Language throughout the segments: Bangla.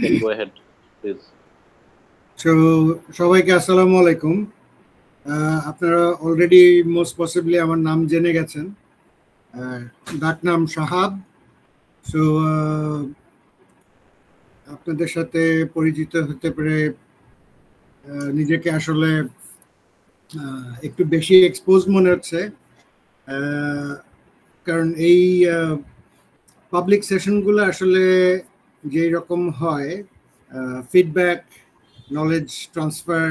can go ahead, please. So সবাইকে আসসালামু আলাইকুম। আপনারা অলরেডি মোস্ট পসিবলি আমার নাম জেনে গেছেন, ডাক নাম শাহাব। সো আপনাদের সাথে পরিচিত হতে পেরে নিজেকে আসলে একটু বেশি এক্সপোজ মনে হচ্ছে, কারণ এই পাবলিক সেশনগুলো আসলে যেই রকম হয়, ফিডব্যাক, নলেজ ট্রান্সফার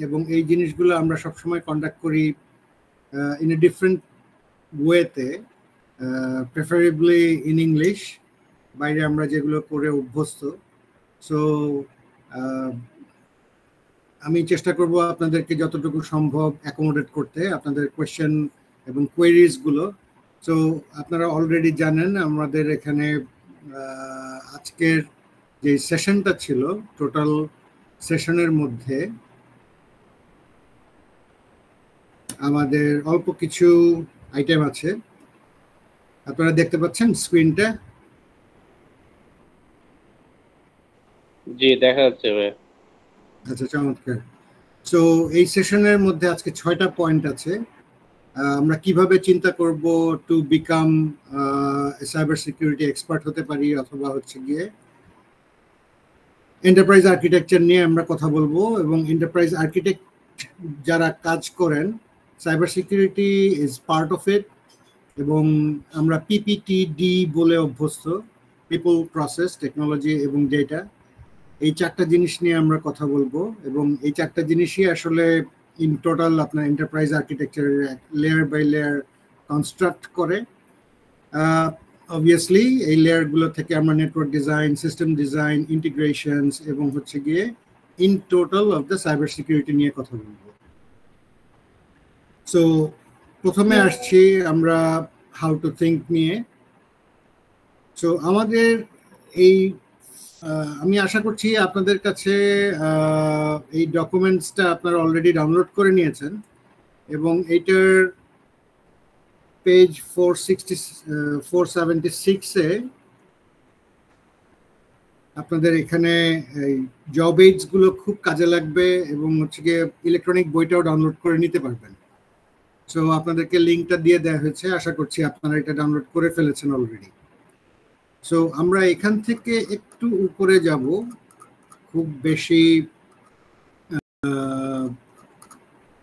এবং এই জিনিসগুলো আমরা সবসময় কন্ডাক্ট করি ইন এ ডিফারেন্ট ওয়েতে, প্রেফারেবলি ইন ইংলিশ, বাইরে আমরা যেগুলো করে অভ্যস্ত। সো আমি চেষ্টা করব আপনাদেরকে যতটুকু সম্ভব অ্যাকোমোডেট করতে, আপনাদের কোয়েশ্চেন এবং কোয়েরিজগুলো। সো আপনারা অলরেডি জানেন আমাদের এখানে আজকের যে সেশনটা ছিল, টোটাল সেশনের মধ্যে আমাদের অল্প কিছু আইটেম আছে। আপনারা দেখতে পাচ্ছেন স্ক্রিনটা? জি, দেখা যাচ্ছে ভাই। আচ্ছা, চমৎকার। সো এই সেশনের মধ্যে আজকে 6টা পয়েন্ট আছে। আমরা কিভাবে চিন্তা করব to become cyber security expert হতে পারি, অথবা হচ্ছে গিয়ে এন্টারপ্রাইজ আর্কিটেকচার নিয়ে আমরা কথা বলবো। এবং এন্টারপ্রাইজ আর্কিটেক্ট যারা কাজ করেন, cyber security is part of it. এবং আমরা পিপিটিডি বলে অভ্যস্ত, পিপল, প্রসেস, টেকনোলজি এবং ডেটা। এই 4টা জিনিস নিয়ে আমরা কথা বলবো। এবং এই 4টা জিনিসই আসলে ইন টোটাল আপনার এন্টারপ্রাইজ আর্কিটেকচারের লেয়ার বাই লেয়ার কনস্ট্রাক্ট করে। অবভিয়াসলি এই লেয়ারগুলো থেকে আমরা নেটওয়ার্ক ডিজাইন, সিস্টেম ডিজাইন, ইন্টিগ্রেশনস এবং হচ্ছে গিয়ে in total of the cyber security নিয়ে কথা বলবো। সো প্রথমে আসছি আমরা হাউ টু থিঙ্ক নিয়ে। সো আমাদের এই আমি আশা করছি আপনাদের কাছে এই ডকুমেন্টসটা আপনারা অলরেডি ডাউনলোড করে নিয়েছেন, এবং এইটার পেজ 476-এ আপনাদের এখানে এই জব এইডসগুলো খুব কাজে লাগবে, এবং হচ্ছে গিয়ে ইলেকট্রনিক বইটাও ডাউনলোড করে নিতে পারবেন। সো আপনাদেরকে লিঙ্কটা দিয়ে দেওয়া হয়েছে, আশা করছি আপনারা এটা ডাউনলোড করে ফেলেছেন অলরেডি। সো আমরা এখান থেকে একটু উপরে যাব, খুব বেশি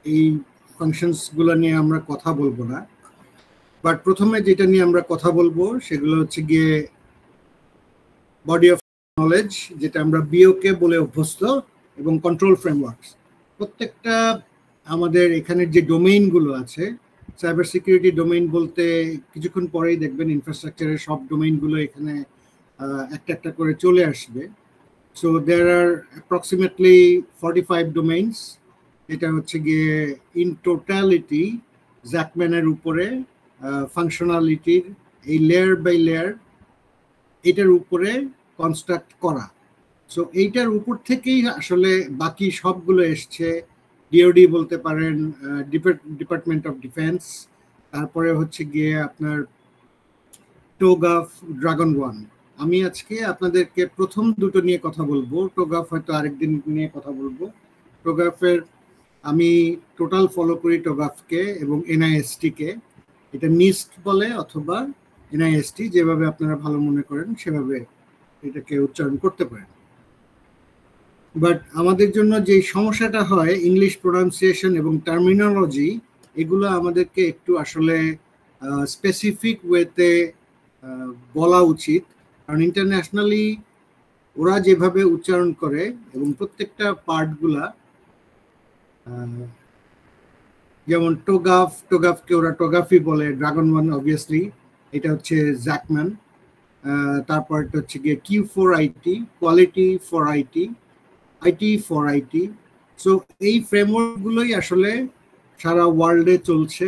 এই ফাংশনসগুলো নিয়ে আমরা কথা বলবো না। বাট প্রথমে যেটা নিয়ে আমরা কথা বলবো সেগুলো হচ্ছে গিয়ে বডি অফ নলেজ, যেটা আমরা বিওকে বলে অভ্যস্ত, এবং কন্ট্রোল ফ্রেমওয়ার্কস। প্রত্যেকটা আমাদের এখানের যে ডোমেইনগুলো আছে, সাইবার সিকিউরিটি ডোমেইন বলতে কিছুক্ষণ পরেই দেখবেন ইনফ্রাস্ট্রাকচারের সব ডোমেইনগুলো এখানে একটা একটা করে চলে আসবে। So there are approximately 45 domains. এটা হচ্ছে গিয়ে ইন টোটালিটি জ্যাকম্যানের উপরে ফাংশনালিটির এই লেয়ার বাই লেয়ার এটার উপরে কনস্ট্রাক্ট করা। সো এইটার উপর থেকেই আসলে বাকি সবগুলো এসছে। ডিওডি বলতে পারেন, ডিপার্টমেন্ট অফ ডিফেন্স, তারপরে হচ্ছে গিয়ে আপনার টোগাফ, ড্রাগন ওয়ান। আমি আজকে আপনাদেরকে প্রথম দুটো নিয়ে কথা বলবো, টোগাফ হয়তো আরেকদিন নিয়ে কথা বলবো। টোগাফের আমি টোটাল ফলো করি টোগাফকে এবং এনআইএসটিকে। এটা নিস্ট বলে অথবা এনআইএসটি, যেভাবে আপনারা ভালো মনে করেন সেভাবে এটাকে উচ্চারণ করতে পারেন। বাট আমাদের জন্য যে সমস্যাটা হয়, ইংলিশ প্রোনাউন্সিয়েশন এবং টার্মিনোলজি, এগুলো আমাদেরকে একটু আসলে স্পেসিফিক ওয়েতে বলা উচিত। কারণ ইন্টারন্যাশনালি ওরা যেভাবে উচ্চারণ করে এবং প্রত্যেকটা পার্টগুলা, যেমন টোগাফ, টোগাফকে ওরা টোগাফি বলে। ড্রাগন ওয়ান অবভিয়াসলি এটা হচ্ছে জ্যাকম্যান। তারপর এটা হচ্ছে গিয়ে Q4IT, quality for IT, IT for IT. So এই ফ্রেমওয়ার্কগুলোই আসলে সারা ওয়ার্ল্ডে চলছে।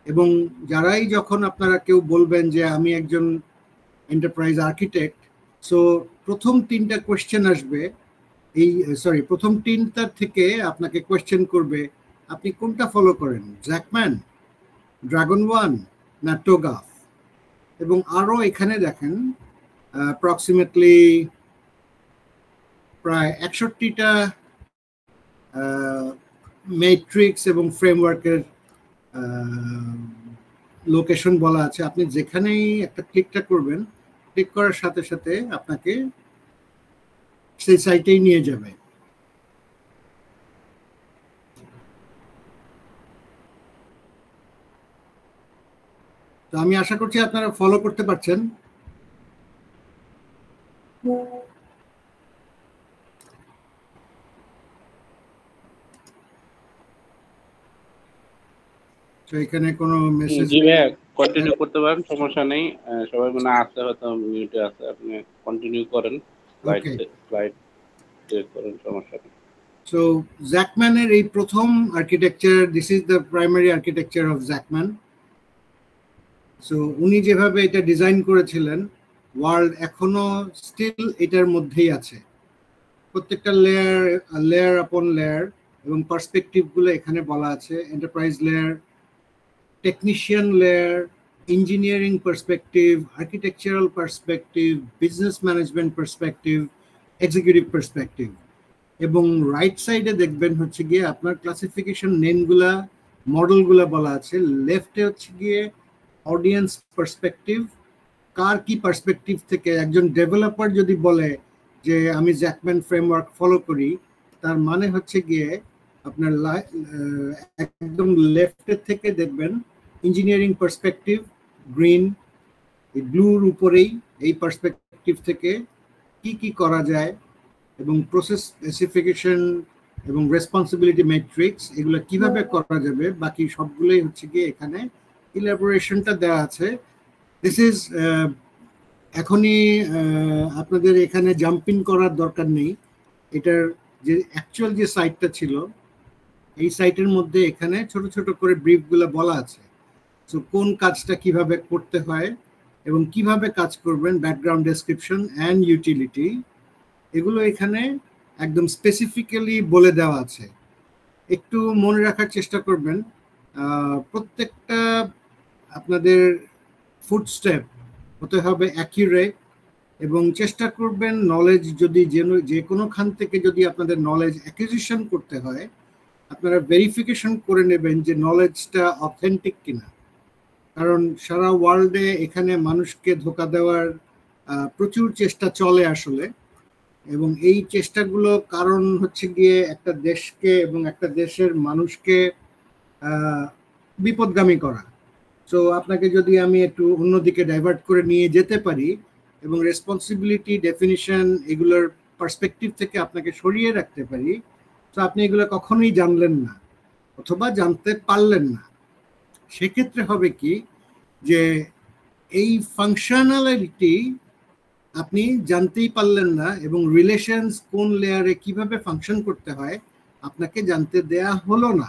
এবং যারাই যখন আপনারা কেউ বলবেন যে আমি একজন এন্টারপ্রাইজ আর্কিটেক্ট, সো প্রথম 3টা কোয়েশ্চেন আসবে, প্রথম 3টা থেকে আপনাকে কোয়েশ্চেন করবে আপনি কোনটা ফলো করেন, জ্যাকম্যান, ড্রাগন ওয়ান না টোগাফ। এবং আরও এখানে দেখেন অ্যাপ্রক্সিমেটলি প্রায় 61টা ম্যাট্রিক্স এবং ফ্রেমওয়ার্কের লোকেশন বলা আছে। আপনি যেখানেই একটা ক্লিকটা করবেন, ক্লিক করার সাথে সাথে আপনাকে সেই সাইটেই নিয়ে যাবে। তো আমি আশা করছি আপনারা ফলো করতে পারছেন। তো এখানে কোনো মেসেজ জি ভাইয়া, কন্টিনিউ করতে পারেন, সমস্যা নেই। সবাই মনে আছে, হয়তো মিউটে আছে, আপনি কন্টিনিউ করেন, ওকে। স্লাইড করেন, সমস্যা নেই। সো জ্যাকম্যানের এই প্রথম architecture, this is the primary architecture of Jackman. So উনি যেভাবে এটা ডিজাইন করেছিলেন, ওয়ার্ল্ড এখনো স্টিল এটার মধ্যেই আছে। প্রত্যেকটা লেয়ার, লেয়ার আপন লেয়ার, এবং পার্সপেক্টিভগুলো এখানে বলা আছে। Enterprise layer, technician layer, engineering perspective, architectural perspective, business management perspective, executive perspective. এবং রাইট সাইডে দেখবেন হচ্ছে গিয়ে আপনার ক্লাসিফিকেশন নেমগুলা, মডেলগুলা বলা আছে। লেফটে হচ্ছে গিয়ে অডিয়েন্স পার্সপেক্টিভ, কার কি পার্সপেক্টিভ থেকে। একজন ডেভেলপার যদি বলে যে আমি জ্যাকম্যান ফ্রেমওয়ার্ক ফলো করি, তার মানে হচ্ছে গিয়ে আপনার একদম লেফটের থেকে দেখবেন ইঞ্জিনিয়ারিং পার্সপেক্টিভ, গ্রিন, এই ব্লুর উপরেই এই পার্সপেক্টিভ থেকে কি কি করা যায়, এবং প্রসেস স্পেসিফিকেশন এবং রেসপন্সিবিলিটি ম্যাট্রিক্স এগুলো কিভাবে করা যাবে, বাকি সবগুলোই হচ্ছে গিয়ে এখানে ইলাবোরেশনটা দেওয়া আছে। দিস ইজ এখনই আপনাদের এখানে জাম্পিং করার দরকার নেই। এটার যে অ্যাকচুয়াল যে সাইটটা ছিল, এই সাইটের মধ্যে এখানে ছোট ছোট করে ব্রিফগুলো বলা আছে। সো কোন কাজটা কিভাবে করতে হয় এবং কিভাবে কাজ করবেন, ব্যাকগ্রাউন্ড ডেসক্রিপশন অ্যান্ড ইউটিলিটি, এগুলো এখানে একদম স্পেসিফিক্যালি বলে দেওয়া আছে। একটু মনে রাখার চেষ্টা করবেন, প্রত্যেকটা আপনাদের ফুটস্টেপ হতে হবে অ্যাকিউরেট, এবং চেষ্টা করবেন নলেজ যদি যে কোনো খান থেকে যদি আপনাদের নলেজ অ্যাকুইজিশন করতে হয়, আপনারা ভেরিফিকেশন করে নেবেন যে নলেজটা অথেন্টিক কিনা। কারণ সারা ওয়ার্ল্ডে এখানে মানুষকে ধোঁকা দেওয়ার প্রচুর চেষ্টা চলে আসলে, এবং এই চেষ্টাগুলো কারণ হচ্ছে গিয়ে একটা দেশকে এবং একটা দেশের মানুষকে বিপদগামী করা। সো আপনাকে যদি আমি একটু অন্যদিকে ডাইভার্ট করে নিয়ে যেতে পারি এবং রেসপন্সিবিলিটি, ডেফিনিশন, এগুলোর পার্সপেক্টিভ থেকে আপনাকে সরিয়ে রাখতে পারি, তো আপনি এগুলো কখনোই জানলেন না অথবা জানতে পারলেন না। সেক্ষেত্রে হবে কি যে এই ফাংশনালিটি আপনি জানতেই পারলেন না, এবং রিলেশনস কোন লেয়ারে কিভাবে ফাংশন করতে হয় আপনাকে জানতে দেয়া হলো না।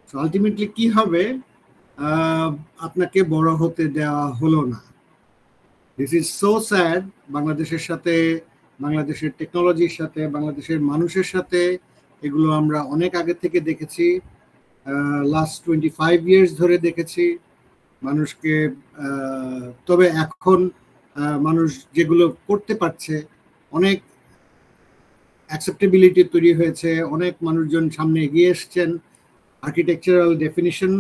সো আলটিমেটলি কি হবে, আপনাকে বড় হতে দেওয়া হলো না। This is so sad. বাংলাদেশের সাথে, বাংলাদেশের টেকনোলজির সাথে, বাংলাদেশের মানুষের সাথে এগুলো আমরা অনেক আগে থেকে দেখেছি। লাস্ট 25 ইয়ার্স ধরে দেখেছি মানুষকে। তবে এখন মানুষ যেগুলো করতে পারছে, অনেক অ্যাকসেপ্টেবিলিটি তৈরি হয়েছে, অনেক মানুষজন সামনে এগিয়ে এসছেন। আর্কিটেকচারাল ডেফিনিশন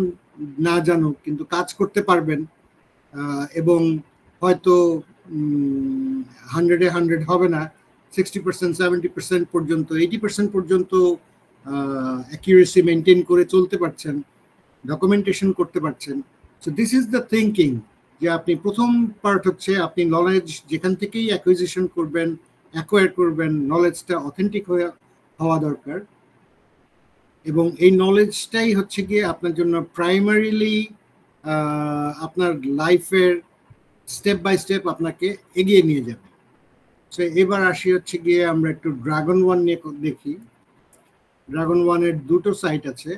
না জানুক কিন্তু কাজ করতে পারবেন, এবং হয়তো 100-এ 100 হবে না, 60%, 70% পর্যন্ত, 80% পর্যন্ত অ্যাকিউরেসি মেনটেন করে চলতে পারছেন, ডকুমেন্টেশন করতে পারছেন। So this is the thinking, যে আপনি প্রথম পার্ট হচ্ছে আপনি নলেজ যেখান থেকেই অ্যাকুইজিশন করবেন, অ্যাকোয়ার করবেন, নলেজটা অথেন্টিক হওয়া দরকার। এবং এই নলেজটাই হচ্ছে গিয়ে আপনার জন্য প্রাইমারিলি আপনার লাইফের স্টেপ বাই স্টেপ আপনাকে এগিয়ে নিয়ে যাবে। সো এবার আসি হচ্ছে গিয়ে আমরা একটু ড্রাগন ওয়ান নিয়ে দেখি। ড্রাগন ওয়ানের দুটো সাইট আছে।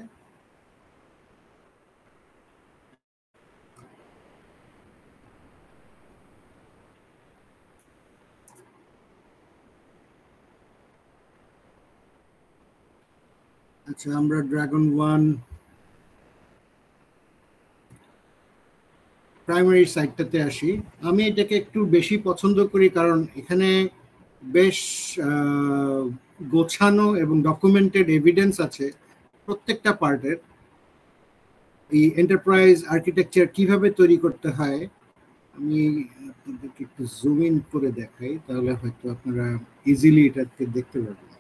আচ্ছা, আমরা ড্রাগন ওয়ান প্রাইমারি সাইটটাতে আসি। আমি এটাকে একটু বেশি পছন্দ করি কারণ এখানে বেশ গোছানো এবং ডকুমেন্টেড এভিডেন্স আছে প্রত্যেকটা পার্টের। এই এন্টারপ্রাইজ আর্কিটেকচার কিভাবে তৈরি করতে হয় আমি আপনাদেরকে একটু জুম ইন করে দেখাই, তাহলে হয়তো আপনারা ইজিলি এটাকে দেখতে পারবেন।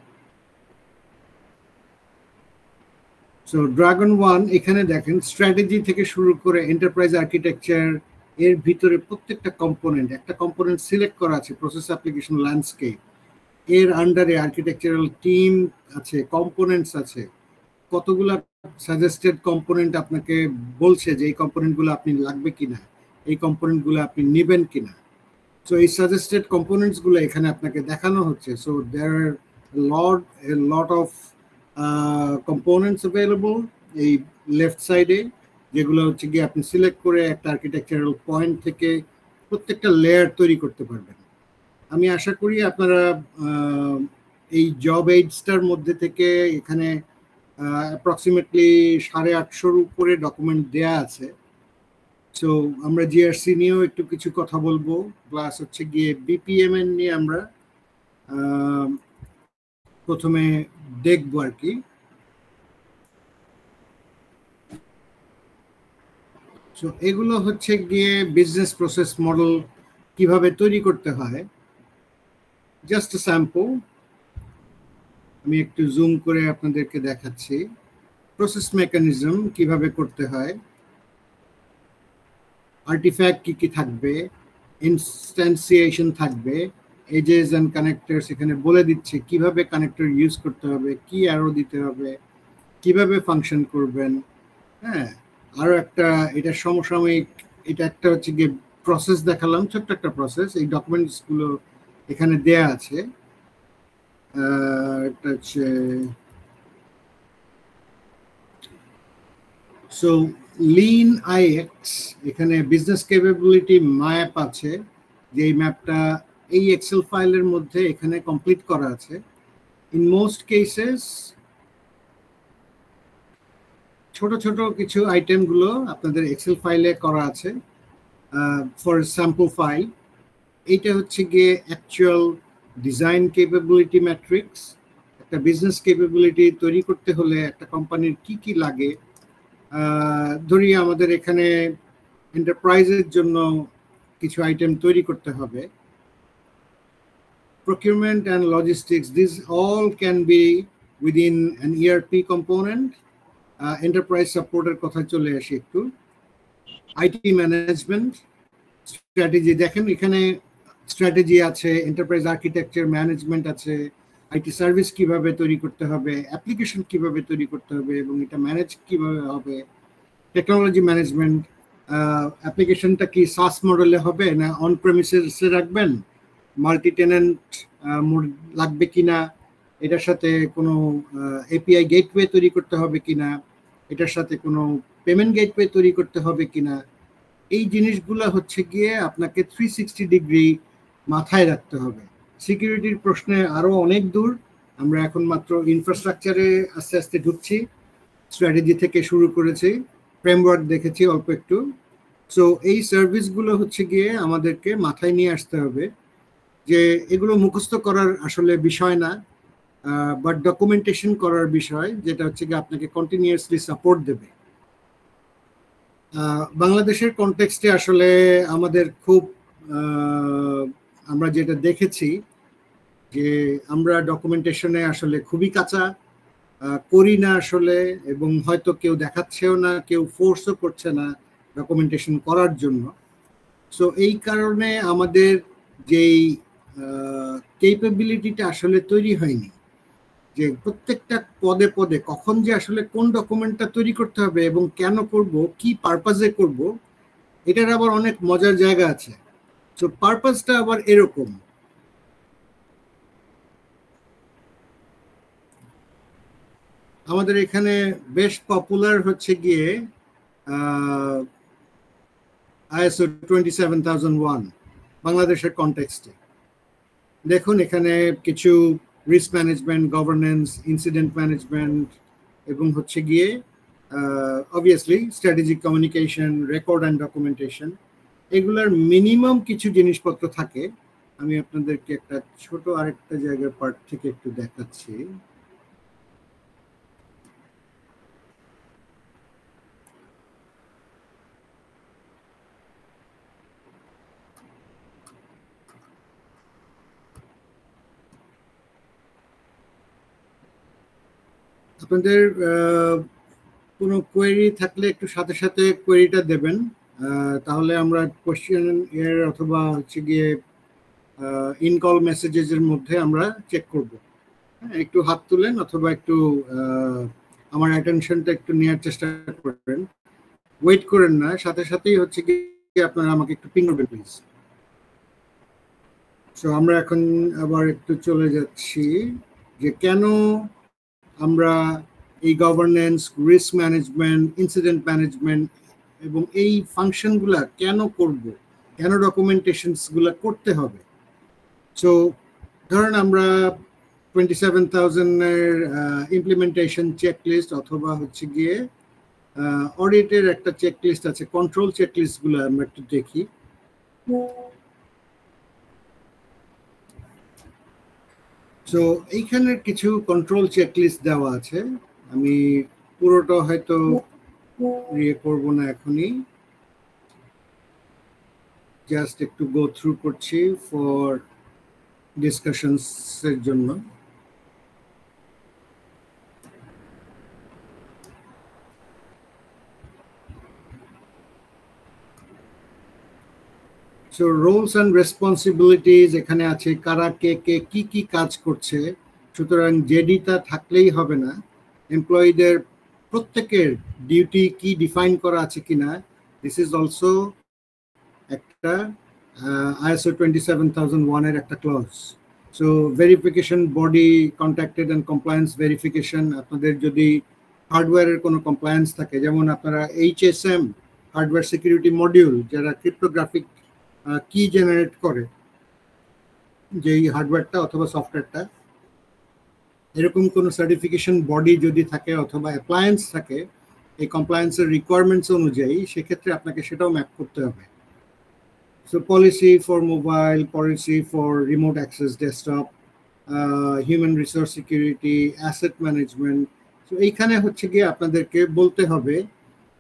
সো ড্রাগন 1 এখানে দেখেন স্ট্র্যাটেজি থেকে শুরু করে এন্টারপ্রাইজ আর্কিটেকচার, এর ভিতরে প্রত্যেকটা কম্পোনেন্ট, একটা কম্পোনেন্ট সিলেক্ট করা আছে প্রসেস অ্যাপ্লিকেশন ল্যান্ডস্কেপ, এর আন্ডারে আর্কিটেকচারাল টিম আছে, কম্পোনেন্টস আছে, কতগুলা সাজেস্টেড কম্পোনেন্ট আপনাকে বলছে যে এই কম্পোনেন্টগুলো আপনি লাগবে কিনা, এই কম্পোনেন্টগুলো আপনি নেবেন কিনা। সো এই সাজেস্টেড কম্পোনেন্টসগুলো এখানে আপনাকে দেখানো হচ্ছে। So there are lot of components available এই লেফট সাইডে, যেগুলো হচ্ছে গিয়ে আপনি সিলেক্ট করে একটা আর্কিটেকচারাল পয়েন্ট থেকে প্রত্যেকটা লেয়ার তৈরি করতে পারবেন। আমি আশা করি আপনারা এই জব এইডসটার মধ্যে থেকে এখানে অ্যাপ্রক্সিমেটলি 850-র উপরে ডকুমেন্ট দেয়া আছে। সো আমরা জিআরসি নিয়েও একটু কিছু কথা বলবো, প্লাস হচ্ছে গিয়ে বিপিএমএন নিয়ে আমরা প্রথমে দেখবো আর কি। সো এগুলো হচ্ছে গিয়ে বিজনেস প্রসেস মডেল কিভাবে তৈরি করতে হয়, জাস্ট স্যাম্পল। আমি একটু জুম করে আপনাদেরকে দেখাচ্ছি প্রসেস মেকানিজম কিভাবে করতে হয়, আর্টিফ্যাক্ট কি কি থাকবে, ইনস্ট্যান্সিয়েশন থাকবে, এজেস এন্ড কানেক্টরস এখানে বলে দিচ্ছে কিভাবে কানেক্টর ইউজ করতে হবে, কি অ্যারো দিতে হবে, কিভাবে ফাংশন করবেন। হ্যাঁ, আরো একটা এটা সমসাময়িক, এটা একটা হচ্ছে গিয়ে প্রসেস দেখালাম, ছোট্ট একটা প্রসেস, এই ডকুমেন্টস গুলো এখানে দেয়া আছে। এটা হচ্ছে সো লিন আইএক্স, এখানে বিজনেস ক্যাপাবিলিটি ম্যাপ আছে, যে এই ম্যাপটা এই এক্সেল ফাইলের মধ্যে এখানে কমপ্লিট করা আছে। ইন মোস্ট কেসেস ছোট ছোট কিছু আইটেম গুলো আপনাদের এক্সেল ফাইলে করা আছে ফর স্যাম্পল ফাইল। এইটা হচ্ছে গিয়ে অ্যাকচুয়াল ডিজাইন ক্যাপাবিলিটি ম্যাট্রিক্স। একটা বিজনেস ক্যাপাবিলিটি তৈরি করতে হলে একটা কোম্পানির কি কি লাগে, ধরি আমাদের এখানে এন্টারপ্রাইজের জন্য কিছু আইটেম তৈরি করতে হবে, procurement and logistics, these all can be within an ERP component. Enterprise supporter কথা চলে আসি একটু, IT management strategy, দেখেন এখানে স্ট্র্যাটেজি আছে, এন্টারপ্রাইজ আর্কিটেকচার ম্যানেজমেন্ট আছে, আইটি সার্ভিস কিভাবে তৈরি করতে হবে, অ্যাপ্লিকেশন কিভাবে তৈরি করতে হবে এবং এটা ম্যানেজ কিভাবে হবে, টেকনোলজি ম্যানেজমেন্ট, অ্যাপ্লিকেশনটা কি সাস মডেলে হবে না অন প্রেমিসেসে রাখবেন, মাল্টি টেনেন্ট লাগবে কিনা, এটার সাথে কোনো এপিআই গেটওয়ে তৈরি করতে হবে কিনা, এটার সাথে কোনো পেমেন্ট গেটওয়ে তৈরি করতে হবে কিনা। এই জিনিসগুলো হচ্ছে গিয়ে আপনাকে 360 ডিগ্রি মাথায় রাখতে হবে। সিকিউরিটির প্রশ্নে আরো অনেক দূর, আমরা এখন মাত্র ইনফ্রাস্ট্রাকচারে আস্তে আস্তে ঢুকছি, স্ট্র্যাটেজি থেকে শুরু করেছি, ফ্রেমওয়ার্ক দেখেছি অল্প একটু। সো এই সার্ভিসগুলো হচ্ছে গিয়ে আমাদেরকে মাথায় নিয়ে আসতে হবে যে এগুলো মুখস্থ করার আসলে বিষয় না, বাট ডকুমেন্টেশন করার বিষয়, যেটা হচ্ছে গিয়ে আপনাকে কন্টিনিউয়াসলি সাপোর্ট দেবে। বাংলাদেশের কনটেক্সটে আসলে আমাদের খুব আমরা যেটা দেখেছি যে আমরা ডকুমেন্টেশনে আসলে খুবই কাঁচা, করি না আসলে, এবং হয়তো কেউ দেখাচ্ছেও না, কেউ ফোর্সও করছে না ডকুমেন্টেশন করার জন্য। সো এই কারণে আমাদের যেই ক্যাপাবিলিটিটা আসলে তৈরি হয়নি, যে প্রত্যেকটা পদে পদে কখন যে আসলে কোন ডকুমেন্টটা তৈরি করতে হবে এবং কেন করব, কি পারপাজে করব, এটার আবার অনেক মজার জায়গা আছে। সো পারপাসটা আবার এরকম, আমাদের এখানে বেশ পপুলার হচ্ছে গিয়ে ISO 27001 বাংলাদেশের কনটেক্সটে। দেখুন এখানে কিছু risk management, governance, incident management এবং হচ্ছে গিয়ে obviously strategic communication, record and documentation, এগুলার মিনিমাম কিছু জিনিসপত্র থাকে। আমি আপনাদেরকে একটা ছোট আরেকটা জায়গার পার্ট থেকে একটু দেখাচ্ছি। আপনাদের কোনো কোয়েরি থাকলে একটু সাথে সাথে কোয়েরিটা দেবেন, তাহলে আমরা কোশ্চেন এর অথবা হচ্ছে গিয়ে ইন কল মেসেজেস এর মধ্যে আমরা চেক করব। একটু হাত তুলেন অথবা একটু আমার অ্যাটেনশনটা একটু নেওয়ার চেষ্টা করবেন, ওয়েট করেন না, সাথে সাথেই হচ্ছে কি আপনারা আমাকে একটু পিং করবেন প্লিজ। সো আমরা এখন আবার একটু চলে যাচ্ছি যে কেন আমরা এই governance, risk management, incident management এবং এই ফাংশনগুলা কেন করব, কেন ডকুমেন্টেশনসগুলো করতে হবে। সো ধরেন আমরা 27,000-এর ইমপ্লিমেন্টেশন চেকলিস্ট অথবা হচ্ছে গিয়ে অডিটের একটা চেকলিস্ট আছে, কন্ট্রোল চেকলিস্টগুলো আমরা একটু দেখি। সো এইখানের কিছু কন্ট্রোল চেকলিস্ট দেওয়া আছে, আমি পুরোটা হয়তো ইয়ে করবো না এখনই, জাস্ট একটু গো থ্রু করছি ফর ডিসকাশনস এর জন্য। সো রোলস অ্যান্ড রেসপন্সিবিলিটিজ এখানে আছে, কারা কে কে কি কি কাজ করছে। সুতরাং জেডিটা থাকলেই হবে না, এমপ্লয়ীদের প্রত্যেকের ডিউটি কি ডিফাইন করা আছে কিনা। দিস ইজ অলসো একটা ISO 27001 এর একটা clause. So verification body, contacted and compliance verification, আপনাদের যদি হার্ডওয়্যারের কোনো কমপ্লায়েন্স থাকে, যেমন আপনারা HSM হার্ডওয়্যার সিকিউরিটি মডিউল, যারা ক্রিপ্টোগ্রাফিক কি জেনারেট করে যেই হার্ডওয়্যারটা অথবা সফটওয়্যারটা, এরকম কোনো সার্টিফিকেশন বডি যদি থাকে অথবা অ্যাপ্লায়েন্স থাকে এই কমপ্লায়েন্সের রিকোয়ারমেন্টস অনুযায়ী, সেক্ষেত্রে আপনাকে সেটাও ম্যাপ করতে হবে। So policy for mobile, policy for remote access desktop, human resource security, asset management. তো এইখানে হচ্ছে গিয়ে আপনাদেরকে বলতে হবে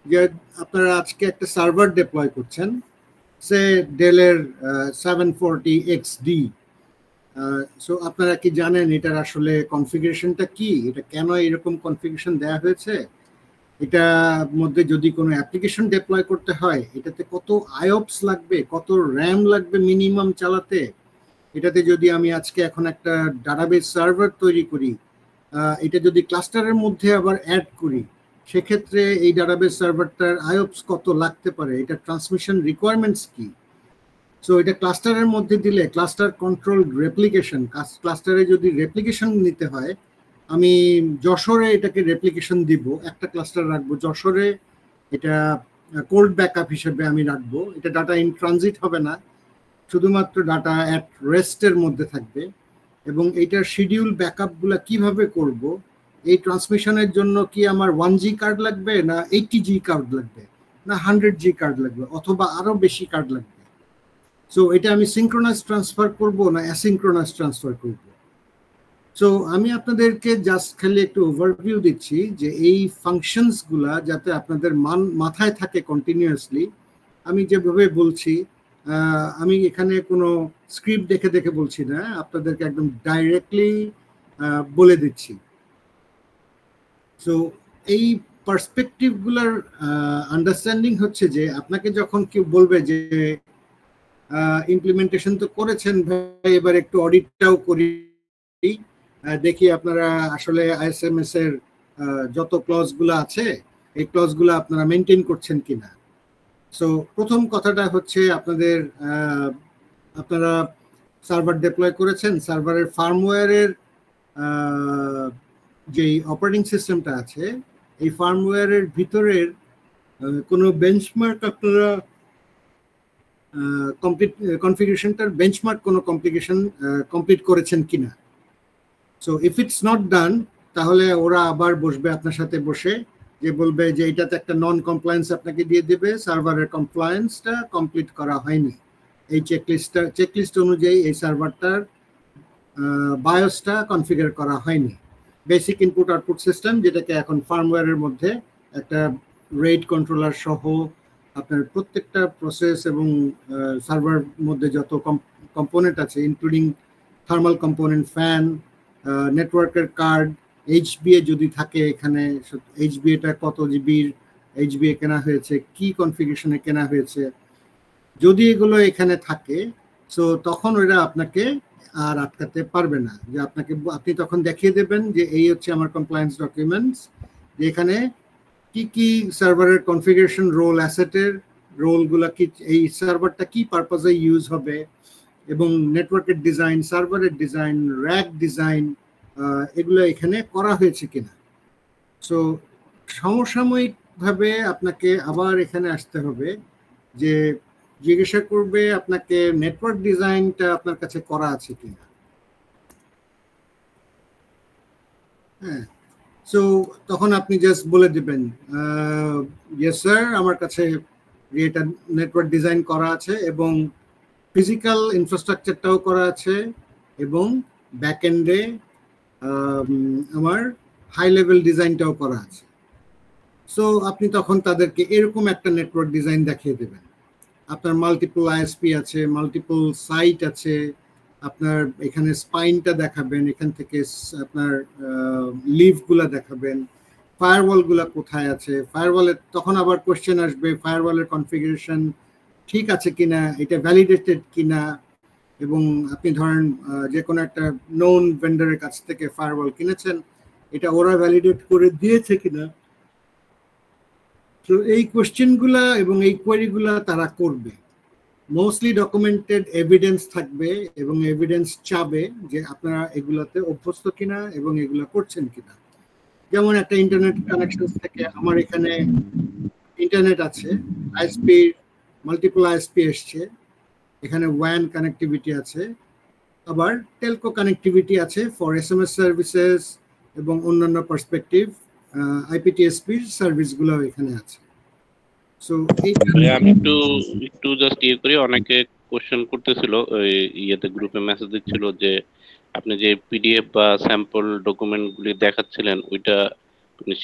যে আপনারা আজকে একটা সার্ভার ডিপ্লয় করছেন, সে ডেলের 740XD। সো আপনারা কি জানেন এটার আসলে কনফিগারেশনটা কি, এটা কেন এরকম কনফিগারেশন দেওয়া হয়েছে, এটার মধ্যে যদি কোনো অ্যাপ্লিকেশন ডিপ্লয় করতে হয় এটাতে কত আইওপস লাগবে, কত র্যাম লাগবে মিনিমাম চালাতে, এটাতে যদি আমি আজকে এখন একটা ডাটাবেস সার্ভার তৈরি করি, এটা যদি ক্লাস্টারের মধ্যে আবার অ্যাড করি, সেক্ষেত্রে এই ডাটাবেস সার্ভারটার আইওপস কত লাগতে পারে, এটা ট্রান্সমিশন রিকোয়ারমেন্টস কি। সো এটা ক্লাস্টারের মধ্যে দিলে ক্লাস্টার কন্ট্রোল রেপ্লিকেশন, ক্লাস্টারে যদি রেপ্লিকেশন নিতে হয়, আমি যশোরে এটাকে রেপ্লিকেশন দিব, একটা ক্লাস্টার রাখবো যশোরে, এটা কোল্ড ব্যাকআপ হিসেবে আমি রাখবো, এটা ডাটা ইন ট্রানজিট হবে না, শুধুমাত্র ডাটা অ্যাট রেস্টের মধ্যে থাকবে। এবং এইটার শিডিউল ব্যাকআপগুলো কিভাবে করব, এই ট্রান্সমিশনের জন্য কি আমার 1G কার্ড লাগবে না 80G কার্ড লাগবে না 100G কার্ড লাগবে অথবা আরো বেশি কার্ড লাগবে। সো এটা আমি সিনক্রোনাস ট্রান্সফার করব না অ্যাসিনক্রোনাস ট্রান্সফার করব। সো আমি আপনাদেরকে জাস্ট খালি একটু ওভারভিউ দিচ্ছি যে এই ফাংশনসগুলা যাতে আপনাদের মাথায় থাকে কন্টিনিউয়াসলি। আমি যেভাবে বলছি, আমি এখানে কোনো স্ক্রিপ্ট দেখে দেখে বলছি না, আপনাদেরকে একদম ডাইরেক্টলি বলে দিচ্ছি। সো এই পার্সপেক্টিভগুলোর আন্ডারস্ট্যান্ডিং হচ্ছে যে আপনাকে যখন কেউ বলবে যে ইমপ্লিমেন্টেশন তো করেছেন ভাই, এবার একটু অডিটটাও করি, দেখি আপনারা আসলে ISMS এর যত ক্লজগুলো আছে এই ক্লজগুলো আপনারা মেনটেন করছেন কিনা। সো প্রথম কথাটা হচ্ছে আপনারা সার্ভার ডিপ্লয় করেছেন, সার্ভারের ফার্মওয়্যারের যেই অপারেটিং সিস্টেমটা আছে এই ফার্মওয়্যারের ভিতরের কোনো বেঞ্চমার্ক আপনারা কনফিগারেশনটার বেঞ্চমার্ক কোনো কমপ্লিট করেছেন কিনা। So if it's not done, তাহলে ওরা আবার বসবে আপনার সাথে বসে, যে বলবে যে এটাতে একটা নন কমপ্লায়েন্স আপনাকে দিয়ে দেবে, সার্ভারের কমপ্লায়েন্সটা কমপ্লিট করা হয়নি, এই চেকলিস্ট অনুযায়ী এই সার্ভারটার বায়োসটা কনফিগার করা হয়নি। বেসিক ইনপুট আউটপুট সিস্টেম, যেটাকে এখন ফার্মওয়্যারের মধ্যে একটা রেট কন্ট্রোলার সহ আপনার প্রত্যেকটা প্রসেস এবং সার্ভার মধ্যে যত কম্পোনেন্ট আছে, ইনক্লুডিং থার্মাল কম্পোনেন্ট, ফ্যান, নেটওয়ার্কের কার্ড, এইচবিএ যদি থাকে এখানে, এইচবিএটা কত জিবির এইচবিএ কেনা হয়েছে, কি কনফিগারেশনে কেনা হয়েছে, যদি এগুলো এখানে থাকে, সো তখন ওরা আপনাকে আর আটকাতে পারবে না। যে আপনি তখন দেখিয়ে দেবেন যে এই হচ্ছে আমার কমপ্লায়েন্স ডকুমেন্টস, যে এখানে কি কি সার্ভারের কনফিগারেশন, রোল, অ্যাসেটের রোলগুলা কি, এই সার্ভারটা কি পারপাসে ইউজ হবে, এবং নেটওয়ার্কের ডিজাইন, সার্ভারের ডিজাইন, র্যাক ডিজাইন, এগুলো এখানে করা হয়েছে কিনা। সো সমসাময়িকভাবে আপনাকে আবার এখানে আসতে হবে, যে জিজ্ঞাসা করবে আপনাকে নেটওয়ার্ক ডিজাইনটা আপনার কাছে করা আছে কিনা। হ্যাঁ, সো তখন আপনি জাস্ট বলে দেবেন ইয়েস স্যার, আমার কাছে এটা নেটওয়ার্ক ডিজাইন করা আছে এবং ফিজিক্যাল ইনফ্রাস্ট্রাকচারটাও করা আছে, এবং ব্যাকএন্ডে আমার হাই লেভেল ডিজাইনটাও করা আছে। সো আপনি তখন তাদেরকে এরকম একটা নেটওয়ার্ক ডিজাইন দেখিয়ে দেবেন। আপনার মাল্টিপল আইএসপি আছে, মাল্টিপল সাইট আছে, আপনার এখানে স্পাইনটা দেখাবেন, এখান থেকে আপনার লিভগুলা দেখাবেন, ফায়ারওয়ালগুলা কোথায় আছে, ফায়ারওয়ালের তখন আবার কোশ্চেন আসবে ফায়ারওয়ালের কনফিগারেশন ঠিক আছে কিনা, এটা ভ্যালিডেটেড কিনা, এবং আপনি ধরেন যে কোনো একটা নোন ভেন্ডারের কাছ থেকে ফায়ারওয়াল কিনেছেন, এটা ওরা ভ্যালিডেট করে দিয়েছে কিনা। তো এই কোশ্চেনগুলা এবং এই কোয়েরিগুলা তারা করবে। মোস্টলি ডকুমেন্টেড এভিডেন্স থাকবে এবং এভিডেন্স চাবে যে আপনারা এগুলাতে অভ্যস্ত কিনা এবং এগুলা করছেন কিনা। যেমন একটা ইন্টারনেট কানেকশন থেকে আমার এখানে ইন্টারনেট আছে, আইএসপি, মাল্টিপল আইএসপি এসছে, এখানে ওয়ান কানেক্টিভিটি আছে, আবার টেলকো কানেক্টিভিটি আছে ফর এসএমএস সার্ভিসেস এবং অন্যান্য পার্সপেক্টিভ আইপিটিএসপি সার্ভিসগুলো এখানে আছে। সো আমি একটু জাস্ট করি, অনেকে কোশ্চেন করতেছিল ইয়েতে, গ্রুপে মেসেজ দিচ্ছিল যে আপনি যে পিডিএফ বা স্যাম্পল ডকুমেন্টগুলি দেখাচ্ছিলেন ওইটা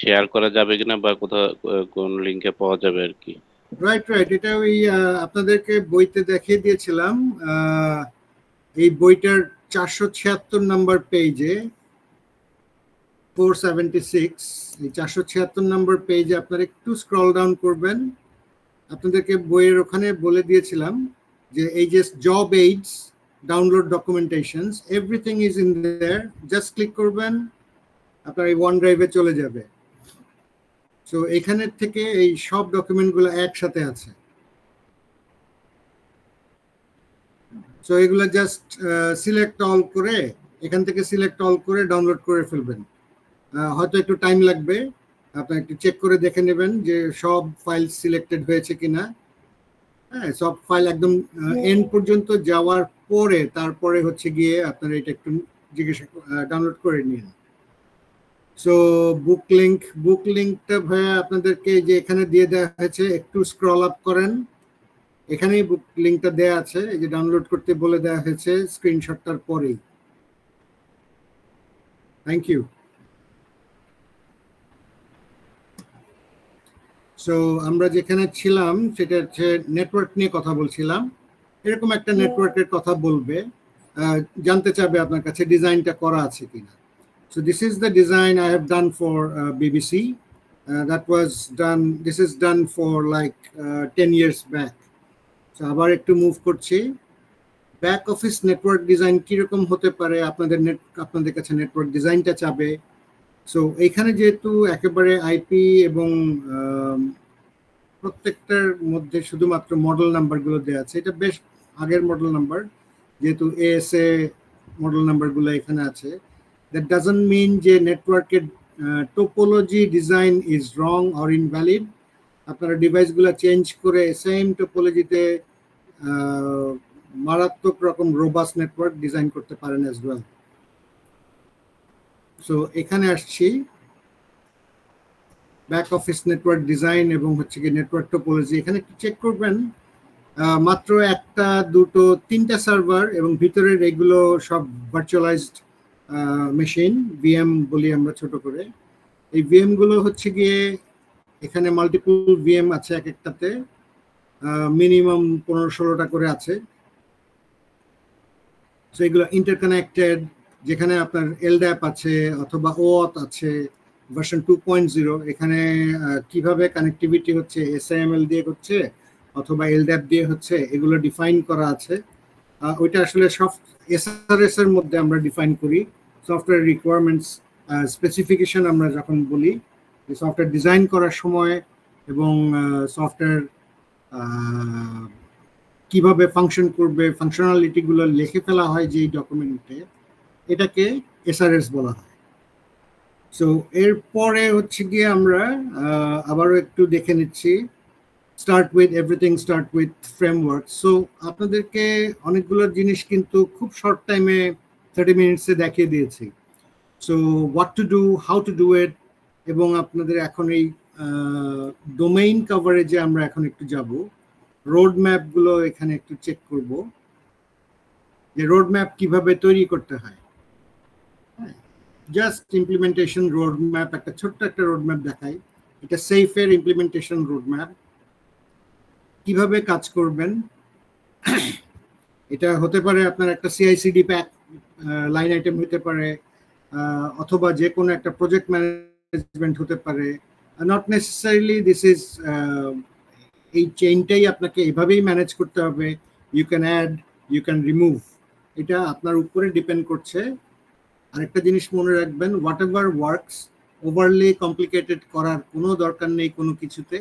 শেয়ার করা যাবে কিনা, বা কোন লিংকে পাওয়া যাবে আর কি। রাইট, এটা ওই আপনাদেরকে বইতে দেখিয়ে দিয়েছিলাম। এই বইটার 476 নাম্বার পেজে, 476, এই 476 নাম্বার পেজে আপনারা একটু স্ক্রল ডাউন করবেন। আপনাদেরকে বইয়ের ওখানে বলে দিয়েছিলাম যে এই যে job AIDS, download ডকুমেন্টেশনস, everything is in their, just click করবেন, আপনার এই ওয়ান ড্রাইভে চলে যাবে। সো এখানে থেকে এই সব ডকুমেন্টগুলো একসাথে আছে। সো এগুলো জাস্ট সিলেক্ট অল করে, এখান থেকে সিলেক্ট অল করে ডাউনলোড করে ফেলবেন। হয়তো একটু টাইম লাগবে, আপনি একটু চেক করে দেখে নেবেন যে সব ফাইল সিলেক্টেড হয়েছে কিনা। হ্যাঁ, সব ফাইল একদম এন্ড পর্যন্ত যাওয়ার পরে তারপরে হচ্ছে গিয়ে আপনারা এটা একটু জিজ্ঞাসা ডাউনলোড করে নিন। সো বুক লিঙ্কটা ভাইয়া আপনাদেরকে যে এখানে দিয়ে দেওয়া হয়েছে, একটু স্ক্রল আপ করেন, এখানেই বুক লিঙ্কটা দেওয়া আছে, এই যে ডাউনলোড করতে বলে দেওয়া হয়েছে স্ক্রিনশটটার পরেই। Thank you. সো আমরা যেখানে ছিলাম সেটা হচ্ছে নেটওয়ার্ক নিয়ে কথা বলছিলাম। এরকম একটা নেটওয়ার্কের কথা বলবে, জানতে চাবে আপনার কাছে ডিজাইনটা করা আছে কিনা। So this is the design I have done for BBC. This is done for like 10 years back. So আবার একটু মুভ করছি। ব্যাক অফিস নেটওয়ার্ক ডিজাইন কিরকম হতে পারে, আপনাদের কাছে নেটওয়ার্ক ডিজাইনটা চাবে। সো এইখানে যেহেতু একেবারে আইপি এবং প্রত্যেকটার মধ্যে শুধুমাত্র মডেল নাম্বারগুলো দেওয়া আছে, এটা বেশ আগের মডেল নাম্বার, যেহেতু এএসএ মডেল নাম্বারগুলো এখানে আছে। That doesn't mean যে নেটওয়ার্কের topology design is wrong or invalid. আপনারা ডিভাইসগুলো চেঞ্জ করে সেম টোপোলজিতে মারাত্মক রকম রোবাস্ট নেটওয়ার্ক ডিজাইন করতে পারেন অ্যাজ ওয়েল। সো এখানে আসছি ব্যাক অফিস নেটওয়ার্ক ডিজাইন এবং হচ্ছে কি নেটওয়ার্ক টোপোলজি। এখানে একটু চেক করবেন মাত্র একটা দুটো তিনটা সার্ভার এবং ভিতরের এগুলো সব ভার্চুয়ালাইজড মেশিন, ভিএম বলি আমরা ছোট করে। এই ভিএম গুলো হচ্ছে গিয়ে এখানে মাল্টিপল ভিএম আছে, এক একটাতে মিনিমাম 15-16টা করে আছে। সো এগুলো ইন্টারকানেক্টেড, যেখানে আপনার এলড্যাপ আছে অথবা ওঅথ আছে ভার্সন 2.0। এখানে কিভাবে কানেক্টিভিটি হচ্ছে, এসআইএমএল দিয়ে হচ্ছে অথবা এলড্যাপ দিয়ে হচ্ছে, এগুলো ডিফাইন করা আছে। ওইটা আসলে এসআরএস এর মধ্যে আমরা ডিফাইন করি। সফটওয়্যার রিকোয়ারমেন্টস স্পেসিফিকেশন আমরা যখন বলি, সফটওয়্যার ডিজাইন করার সময় এবং সফটওয়্যার কিভাবে ফাংশন করবে, ফাংশনালিটি গুলো লিখে ফেলা হয় যে ডকুমেন্টে, এটাকে এসআরএস বলা হয়। সো এরপরে হচ্ছে গিয়ে আমরা আবারও একটু দেখে নিচ্ছি স্টার্ট উইথ ফ্রেমওয়ার্ক। সো আপনাদেরকে অনেকগুলো জিনিস কিন্তু খুব শর্ট টাইমে 30 মিনিটসে দেখিয়ে দিয়েছি। So what to do, how to do it, এবং আপনাদের এখন এই ডোমেইন কভারেজে আমরা এখন একটু যাব। রোড ম্যাপ গুলো এখানে একটু চেক করব যে রোড ম্যাপ কিভাবে তৈরি করতে হয়। জাস্ট ইমপ্লিমেন্টেশন রোড ম্যাপ, একটা ছোট্ট একটা রোড ম্যাপ দেখাই। এটা সেফের ইমপ্লিমেন্টেশন রোড ম্যাপ, কিভাবে কাজ করবেন। এটা হতে পারে আপনার একটা সিআইসিডি প্যাক লাইন আইটেম হতে পারে, অথবা যে কোনো একটা প্রজেক্ট ম্যানেজমেন্ট হতে পারে। নট নেসেসারিলি দিস ইজ এই চেইনটাই আপনাকে এভাবেই ম্যানেজ করতে হবে। You can add, you can remove, এটা আপনার উপরে ডিপেন্ড করছে। আরেকটা জিনিস মনে রাখবেন, whatever works, overly complicated করার কোনো দরকার নেই কোনো কিছুতে।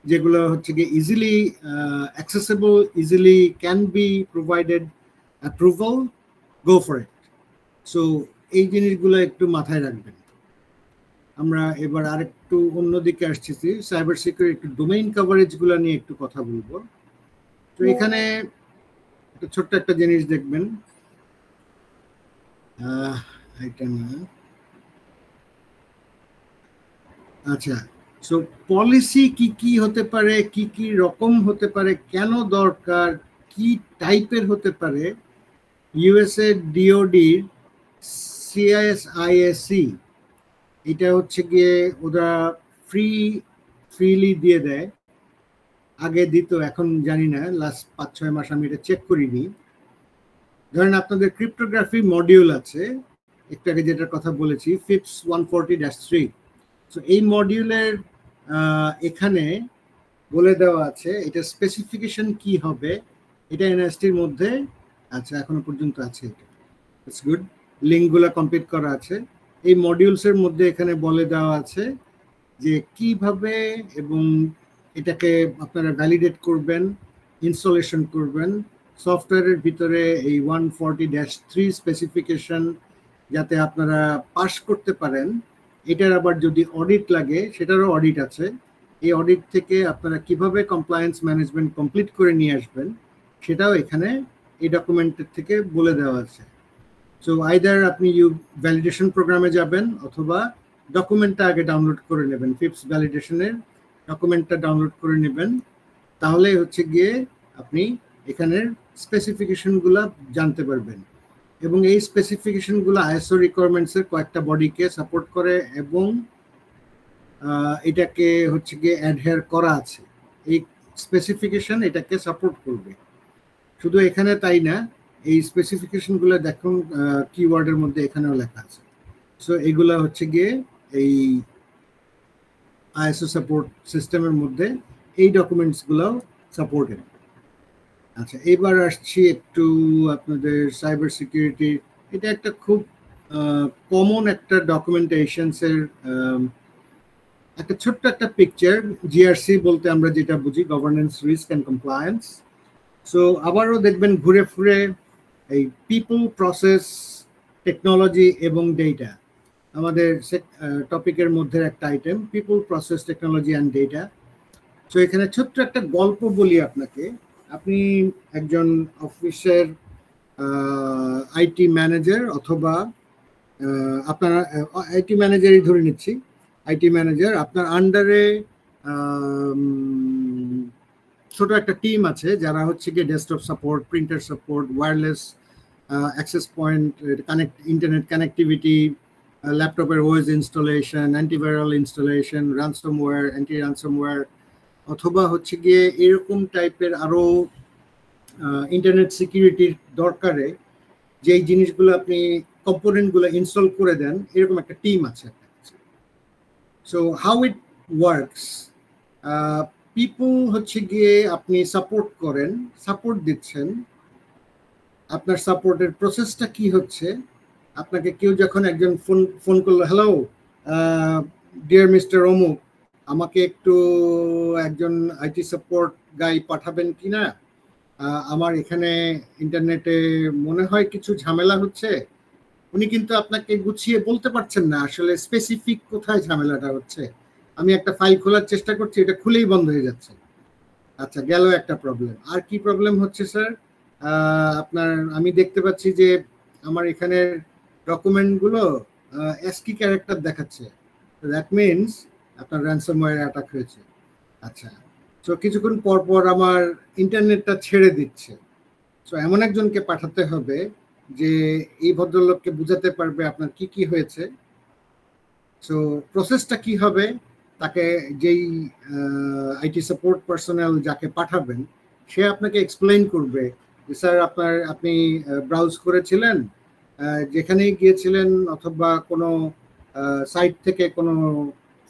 যেগুলো হচ্ছে গিয়ে easily accessible, easily can be provided approval, go for it. So এই জিনিসগুলো একটু মাথায় রাখবেন। আমরা এবার আরেকটু অন্যদিকে আসছি, সাইবার সিকিউরিটি ডোমেইন কভারেজগুলো নিয়ে একটু কথা বলবো। তো এখানে একটা ছোট্ট একটা জিনিস দেখবেন, এটা না, আচ্ছা। সো পলিসি কি কি হতে পারে, কি কি রকম হতে পারে, কেন দরকার, কি টাইপের হতে পারে। ইউএসএ ডিওডির সিআইএসআইএসি, এটা হচ্ছে গিয়ে ওরা ফ্রিলি দিয়ে দেয়। আগে দিত, এখন জানি না, লাস্ট 5-6 মাস আমি এটা চেক করিনি। ধরেন আপনাদের ক্রিপ্টোগ্রাফি মডিউল আছে, একটু আগে যেটার কথা বলেছি, FIPS 140-3। তো এই মডিউলের এখানে বলে দেওয়া আছে এটা স্পেসিফিকেশন কি হবে। এটা এনএসটির মধ্যে আচ্ছা এখনো পর্যন্ত আছে, এটা ইটস গুড। লিঙ্কগুলো কমপ্লিট করা আছে। এই মডিউলসের মধ্যে এখানে বলে দেওয়া আছে যে কিভাবে এবং এটাকে আপনারা ভ্যালিডেট করবেন, ইনস্টলেশন করবেন। সফটওয়্যারের ভিতরে এই 140-3 স্পেসিফিকেশন যাতে আপনারা পাস করতে পারেন। এটার আবার যদি অডিট লাগে, সেটারও অডিট আছে। এই অডিট থেকে আপনারা কিভাবে কমপ্লায়েন্স ম্যানেজমেন্ট কমপ্লিট করে নিয়ে আসবেন, সেটাও এখানে এই ডকুমেন্টের থেকে বলে দেওয়া আছে। সো আইদার আপনি ভ্যালিডেশন প্রোগ্রামে যাবেন অথবা ডকুমেন্টটা আগে ডাউনলোড করে নেবেন, FIPS ভ্যালিডেশনের ডকুমেন্টটা ডাউনলোড করে নেবেন। তাহলে হচ্ছে গিয়ে আপনি এখানের স্পেসিফিকেশনগুলো জানতে পারবেন। এবং এই স্পেসিফিকেশনগুলো আইএসও রিকোয়ারমেন্টসের কয়েকটা বডিকে সাপোর্ট করে এবং এটাকে হচ্ছে গিয়ে অ্যাডহেয়ার করা আছে। এই স্পেসিফিকেশন এটাকে সাপোর্ট করবে। শুধু এখানে তাই না, এই স্পেসিফিকেশনগুলো দেখুন কিওয়ার্ডের মধ্যে এখানেও লেখা আছে। সো এগুলা হচ্ছে গিয়ে এই আইএসও সাপোর্ট সিস্টেমের মধ্যে এই ডকুমেন্টসগুলোও সাপোর্টেড। আচ্ছা, এবার আসছি একটু আপনাদের সাইবার সিকিউরিটি। এটা একটা খুব কমন একটা ডকুমেন্টেশনসের একটা ছোট্ট একটা পিকচার। জিআরসি বলতে আমরা যেটা বুঝি, governance, risk and compliance. So আবারও দেখবেন ঘুরে ফিরে এই পিপল, প্রসেস, টেকনোলজি এবং ডেটা আমাদের টপিকের মধ্যে একটা item, people, process, technology and data. So এখানে ছোট্ট একটা গল্প বলি আপনাকে। আপনি একজন অফিসের আইটি ম্যানেজার, অথবা আপনার আইটি ম্যানেজারই ধরে নিচ্ছি, আইটি ম্যানেজার। আপনার আন্ডারে ছোট একটা টিম আছে যারা হচ্ছে গিয়ে desktop support, printer support, wireless access point, internet connectivity, ল্যাপটপের OS installation, antiviral installation, ransomware, anti ransomware, অথবা হচ্ছে গিয়ে এরকম টাইপের আরো ইন্টারনেট সিকিউরিটির দরকারে যেই জিনিসগুলো আপনি কম্পোনেন্টগুলো ইনস্টল করে দেন, এরকম একটা টিম আছে। So how it works, people হচ্ছে গিয়ে আপনি সাপোর্ট করেন, সাপোর্ট দিচ্ছেন, আপনার সাপোর্টের প্রসেসটা কি হচ্ছে, আপনাকে কেউ যখন একজন ফোন করলো, হ্যালো ডিয়ার মিস্টার অমুক, আমাকে একটু একজন আইটি সাপোর্ট গাই পাঠাবেন কিনা, আমার এখানে ইন্টারনেটে মনে হয় কিছু ঝামেলা হচ্ছে। উনি কিন্তু আপনাকে গুছিয়ে বলতে পারছেন না আসলে স্পেসিফিক কোথায় ঝামেলাটা হচ্ছে। আমি একটা ফাইল খোলার চেষ্টা করছি, এটা খুলেই বন্ধ হয়ে যাচ্ছে। আচ্ছা, গেল একটা প্রবলেম। আর কি প্রবলেম হচ্ছে স্যার? আপনার আমি দেখতে পাচ্ছি যে আমার এখানের ডকুমেন্টগুলো এসকি ক্যারেক্টার দেখাচ্ছে, দ্যাট মিনস আপনার র্যানসমওয়্যার অ্যাটাক হয়েছে। আচ্ছা, তো কিছুক্ষণ পর পর আমার ইন্টারনেটটা ছেড়ে দিচ্ছে। তো এমন একজনকে পাঠাতে হবে যে এই ভদ্রলোককে বুঝাতে পারবে আপনার কি কি হয়েছে। সো প্রসেসটা কি হবে, তাকে যেই আইটি সাপোর্ট পার্সোনাল যাকে পাঠাবেন সে আপনাকে এক্সপ্লেইন করবে যে স্যার আপনি ব্রাউজ করেছিলেন, যেখানেই গিয়েছিলেন অথবা কোনো সাইট থেকে কোনো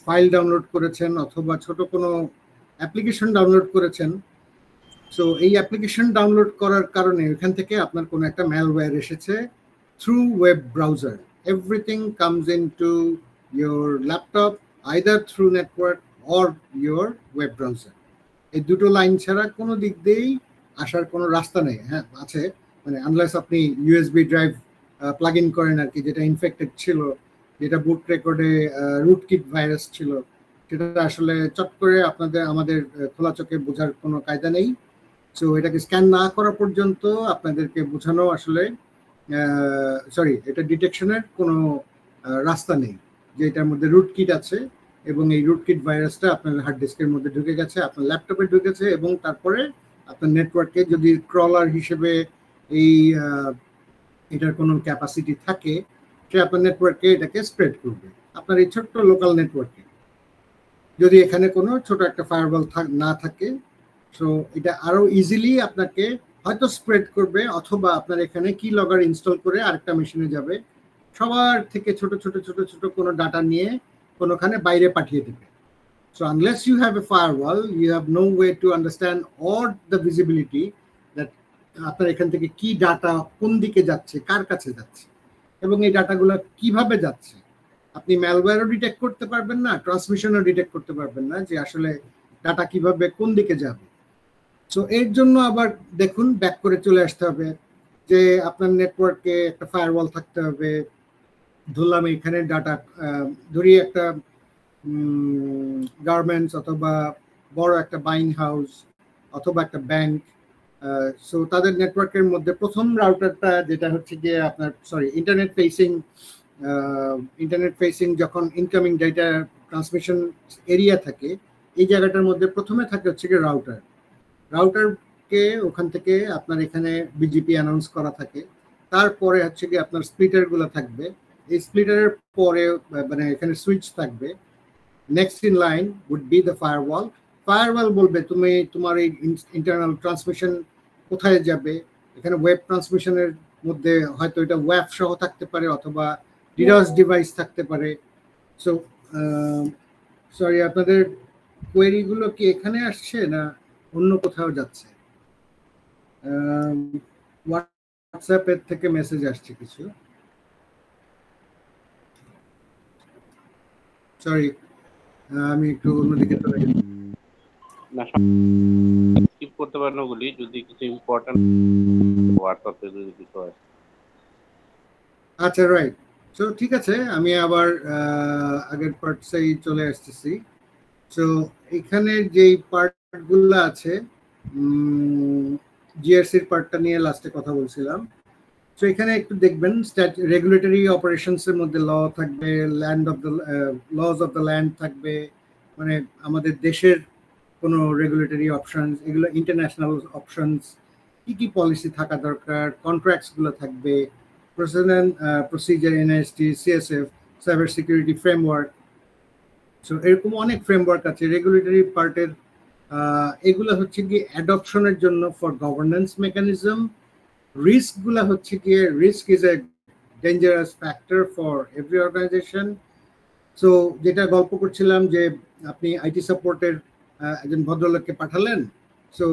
ফাইল ডাউনলোড করেছেন অথবা ছোট কোনো অ্যাপ্লিকেশন ডাউনলোড করেছেন। সো এই অ্যাপ্লিকেশন ডাউনলোড করার কারণে এখান থেকে আপনার কোনো একটা ম্যালওয়্যার এসেছে through web browser. Everything comes into your laptop either through network or your web browser. এই দুটো লাইন ছাড়া কোনো দিক দিয়েই আসার কোনো রাস্তা নেই। হ্যাঁ আছে, মানে আনলেস আপনি ইউএসবি ড্রাইভ প্লাগ ইন করেন আর কি, যেটা ইনফেক্টেড ছিল, যেটা বুট রেকর্ডে রুটকিট ভাইরাস ছিল, সেটা আসলে চট করে আমাদের খোলা চোখে বোঝার কোনো কায়দা নেই। সো এটাকে স্ক্যান না করা পর্যন্ত আপনাদেরকে বোঝানো আসলে এটা ডিটেকশনের কোনো রাস্তা নেই যে এটার মধ্যে রুটকিট আছে এবং এই রুটকিট ভাইরাসটা আপনার হার্ড ডিস্কের মধ্যে ঢুকে গেছে, আপনার ল্যাপটপে ঢুকেছে এবং তারপরে আপনার নেটওয়ার্কে যদি ক্রলার হিসেবে এটার কোনো ক্যাপাসিটি থাকে, সে আপনার নেটওয়ার্কে এটাকে স্প্রেড করবে আপনার এই ছোট্ট লোকাল নেটওয়ার্কে। যদি এখানে কোনো ছোট একটা ফায়ারওয়াল না থাকে, সো এটা আরো ইজিলি আপনাকে হয়তো স্প্রেড করবে, অথবা আপনার এখানে কি লগগার ইনস্টল করে আরেকটা মেশিনে যাবে, সবার থেকে ছোট ছোট ছোট ছোট কোনো ডাটা নিয়ে কোনোখানে বাইরে পাঠিয়ে দেবে। So unless you have a firewall, you have no way to understand or the visibility that আপনার এখান থেকে কি ডাটা কোন দিকে যাচ্ছে, কার কাছে যাচ্ছে এবং এই ডাটাগুলো কিভাবে যাচ্ছে। আপনি ম্যালওয়্যারও ডিটেক্ট করতে পারবেন না, ট্রান্সমিশনও ডিটেক্ট করতে পারবেন না যে আসলে ডাটা কিভাবে কোন দিকে যাবে। সো এর জন্য আবার দেখুন ব্যাক করে চলে আসতে হবে যে আপনার নেটওয়ার্কে একটা ফায়ারওয়াল থাকতে হবে। ধরলাম এখানে ডাটা, ধরি একটা গার্মেন্টস অথবা বড় একটা বাইং হাউস অথবা একটা ব্যাংক। সো তাদের নেটওয়ার্কের মধ্যে প্রথম রাউটারটা যেটা হচ্ছে গিয়ে আপনার ইন্টারনেট ফেসিং যখন ইনকামিং ডেটা ট্রান্সমিশন এরিয়া থাকে, এই জায়গাটার মধ্যে প্রথমে থাকে হচ্ছে গিয়ে রাউটারকে ওখান থেকে আপনার এখানে বিজিপি অ্যানাউন্স করা থাকে। তারপরে হচ্ছে গিয়ে আপনার স্প্লিটারগুলো থাকবে, এই স্প্লিটারের পরে মানে এখানে সুইচ থাকবে। Next in line would be the firewall. Firewall বলবে তুমি তোমার এই ইন্টারনাল ট্রান্সমিশন কোথায় যাবে। এখানে ওয়েব ট্রান্সমিশনের মধ্যে হয়তো এটা ওয়েব সহ থাকতে পারে অথবা ডিডস ডিভাইস থাকতে পারে। সো সরি, আপনাদের কোয়েরিগুলো কি এখানে আসছে না অন্য কোথাও যাচ্ছে? হোয়াটসঅ্যাপের থেকে মেসেজ আসছে কিছু, সরি আমি একটু অন্যদিকে চলে গেছি। না স্কিপ করতে পারেন ওগুলি, যদি কিছু ইম্পর্টেন্ট হোয়াটসঅ্যাপে যদি কিছু হয়। আচ্ছা রাইট, সো ঠিক আছে, আমি আবার আগের পার্টসেই চলে আসতেছি। সো এখানে যেই পার্টগুলো আছে, জিআরসির পার্টটা নিয়ে লাস্টে কথা বলছিলাম। সো এখানে একটু দেখবেন রেগুলেটরি অপারেশনসের মধ্যে ল থাকবে, লজ অফ দ্য ল্যান্ড থাকবে, মানে আমাদের দেশের কোনো রেগুলেটরি অপশনস, এগুলো ইন্টারন্যাশনাল অপশনস, কি কি পলিসি থাকা দরকার, কন্ট্রাক্টসগুলো থাকবে, procedure, NIST, CSF, cyber security framework. So এরকম অনেক ফ্রেমওয়ার্ক আছে রেগুলেটরি পার্টের। এগুলো হচ্ছে গিয়ে অ্যাডপশনের জন্য ফর গভর্নেন্স মেকানিজম। রিস্কগুলো হচ্ছে গিয়ে risk is a dangerous factor for every organisation. So যেটা গল্প করছিলাম যে আপনি আইটি সাপোর্টের একজন ভদ্রলোককে পাঠালেন, সো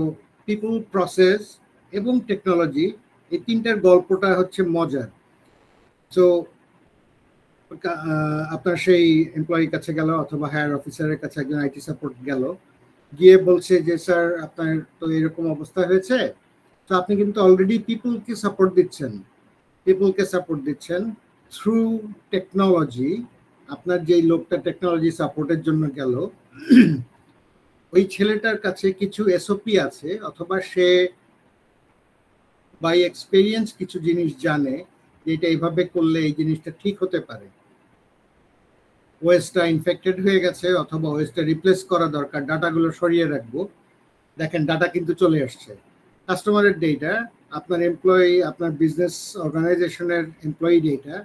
পিপল, প্রসেস এবং টেকনোলজি, এই তিনটার গল্পটা হচ্ছে মজার। সো আপনার সেই এমপ্লয়ির কাছে গেল অথবা হায়ার অফিসারের কাছে একজন আইটি সাপোর্ট গেল, গিয়ে বলছে যে স্যার আপনার তো এরকম অবস্থা হয়েছে, তো আপনি কিন্তু অলরেডি পিপলকে সাপোর্ট দিচ্ছেন থ্রু টেকনোলজি। আপনার যেই লোকটা টেকনোলজি সাপোর্টের জন্য গেল, ওই ছেলেটার কাছে কিছু এসওপি আছে, অথবা সে বাই এক্সপেরিয়েন্স কিছু জিনিস জানে যে এটা এইভাবে করলে এই জিনিসটা ঠিক হতে পারে। ওএসটা ইনফেক্টেড হয়ে গেছে অথবা ওএসটা রিপ্লেস করা দরকার, ডাটাগুলো সরিয়ে রাখবো। দেখেন ডাটা কিন্তু চলে আসছে, কাস্টমারের ডেটা, আপনার এমপ্লয়ি, আপনার বিজনেস অর্গানাইজেশনের এমপ্লয়ি ডেটা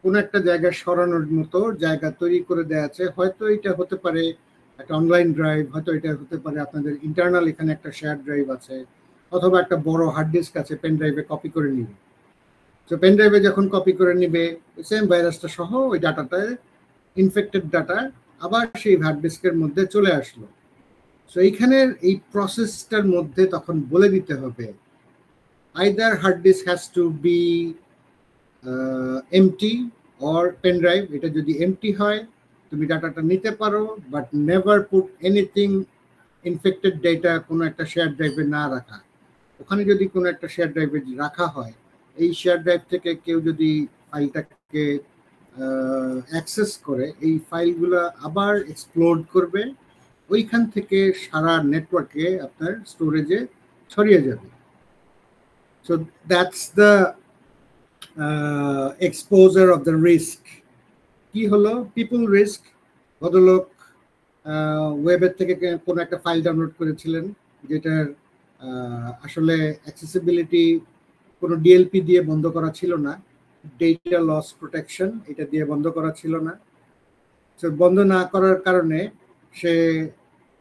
কোনো একটা জায়গায় সরানোর মতো জায়গা তৈরি করে দেওয়া আছে। হয়তো এটা হতে পারে একটা অনলাইন ড্রাইভ, হয়তো এটা হতে পারে আপনাদের ইন্টারনাল এখানে একটা শেয়ার ড্রাইভ আছে, অথবা একটা বড় হার্ড ডিস্ক আছে, পেন ড্রাইভে কপি করে নিবে। তো পেন ড্রাইভে যখন কপি করে নিবে, সেম ভাইরাসটা সহ ওই ডাটাটায়, ইনফেক্টেড ডাটা আবার সেই হার্ড ডিস্কের মধ্যে চলে আসলো। সো এইখানের এই প্রসেসটার মধ্যে তখন বলে দিতে হবে either hard disk has to be empty or pen drive. এটা যদি এমটি হয় তুমি ডাটাটা নিতে পারো, but never put anything infected data কোনো একটা শেয়ার ড্রাইভে না রাখা। ওখানে যদি কোনো একটা শেয়ার ড্রাইভে রাখা হয়, এই শেয়ার ড্রাইভ থেকে কেউ যদি ফাইলটাকে অ্যাক্সেস করে, এই ফাইলগুলো আবার এক্সপ্লোড করবে, ওইখান থেকে সারা নেটওয়ার্কে আপনার স্টোরেজে ছড়িয়ে যাবে। So that's the exposure of the risk. কি হলো? People risk. ভদ্রলোক ওয়েবের থেকে কোনো একটা ফাইল ডাউনলোড করেছিলেন, যেটার আসলে অ্যাক্সেসিবিলিটি কোনো ডিএলপি দিয়ে বন্ধ করা ছিল না, ডেটা লস প্রোটেকশন এটা দিয়ে বন্ধ করা ছিল না। সো বন্ধ না করার কারণে সে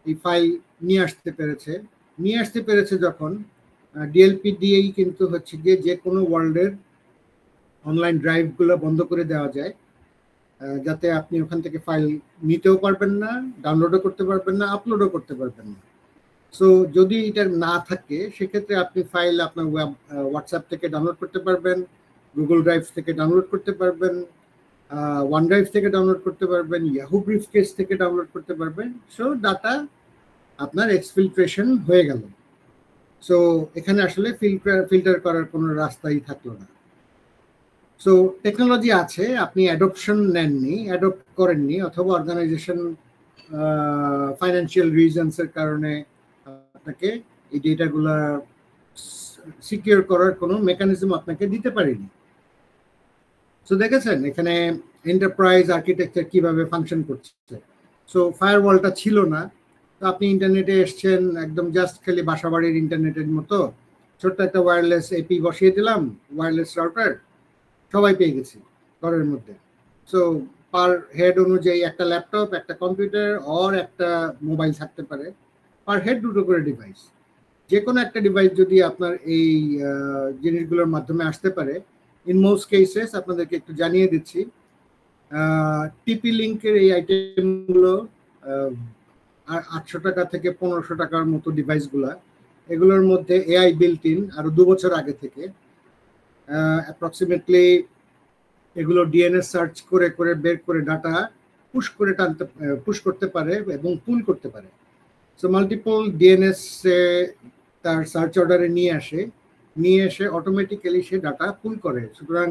এই ফাইল নিয়ে আসতে পেরেছে যখন ডিএলপি দিয়েই কিন্তু হচ্ছে গিয়ে যে কোনো ওয়ার্ল্ডের অনলাইন ড্রাইভগুলো বন্ধ করে দেওয়া যায়, যাতে আপনি ওখান থেকে ফাইল নিতেও পারবেন না, ডাউনলোডও করতে পারবেন না, আপলোডও করতে পারবেন না। সো যদি এটা না থাকে, সেক্ষেত্রে আপনি ফাইল আপনার হোয়াটসঅ্যাপ থেকে ডাউনলোড করতে পারবেন, গুগল ড্রাইভ থেকে ডাউনলোড করতে পারবেন, ওয়ান ড্রাইভ থেকে ডাউনলোড করতে পারবেন, ইয়াহু ব্রিফকেস থেকে ডাউনলোড করতে পারবেন। সো ডাটা আপনার এক্সফিল্ট্রেশন হয়ে গেল। সো এখানে আসলে ফিল্টার করার কোনো রাস্তাই থাকলো না। সো টেকনোলজি আছে, আপনি অ্যাডপশন নেননি, অ্যাডপ্ট করেননি, অথবা অর্গানাইজেশন ফাইন্যান্সিয়াল রিজনসের কারণে আপনাকে এই ডেটাগুলা সিকিউর করার কোনো মেকানিজম আপনাকে দিতে পারেনি। সো দেখেছেন এখানে এন্টারপ্রাইজ আর্কিটেকচার কিভাবে ফাংশন করছে। সো ফায়ারওয়ালটা ছিল না, তো আপনি ইন্টারনেটে এসছেন একদম জাস্ট খালি বাসাবাড়ির ইন্টারনেটের মতো, ছোট্ট একটা ওয়্যারলেস এপি বসিয়ে দিলাম, ওয়্যারলেস রাউটার, সবাই পেয়ে গেছি ঘরের মধ্যে। সো পার হেড অনুযায়ী একটা ল্যাপটপ, একটা কম্পিউটার অর একটা মোবাইল থাকতে পারে, পার হেড দুটো করে ডিভাইস। যে কোনো একটা ডিভাইস যদি আপনার এই জিনিসগুলোর মাধ্যমে আসতে পারে, ইন মোস্ট কেসেস আপনাদেরকে একটু জানিয়ে দিচ্ছি, টিপি লিঙ্কের এই আইটেমগুলো 800 টাকা থেকে 1500 টাকার মতো ডিভাইসগুলা, এগুলোর মধ্যে এআই বিল্ট ইন আরো 2 বছর আগে থেকে। অ্যাপ্রক্সিমেটলি এগুলো ডিএনএস সার্চ করে করে বের করে ডাটা পুশ করতে পারে এবং পুল করতে পারে। সো মাল্টিপল ডিএনএস তার সার্চ অর্ডারে নিয়ে এসে অটোমেটিক্যালি সে ডাটা পুল করে। সুতরাং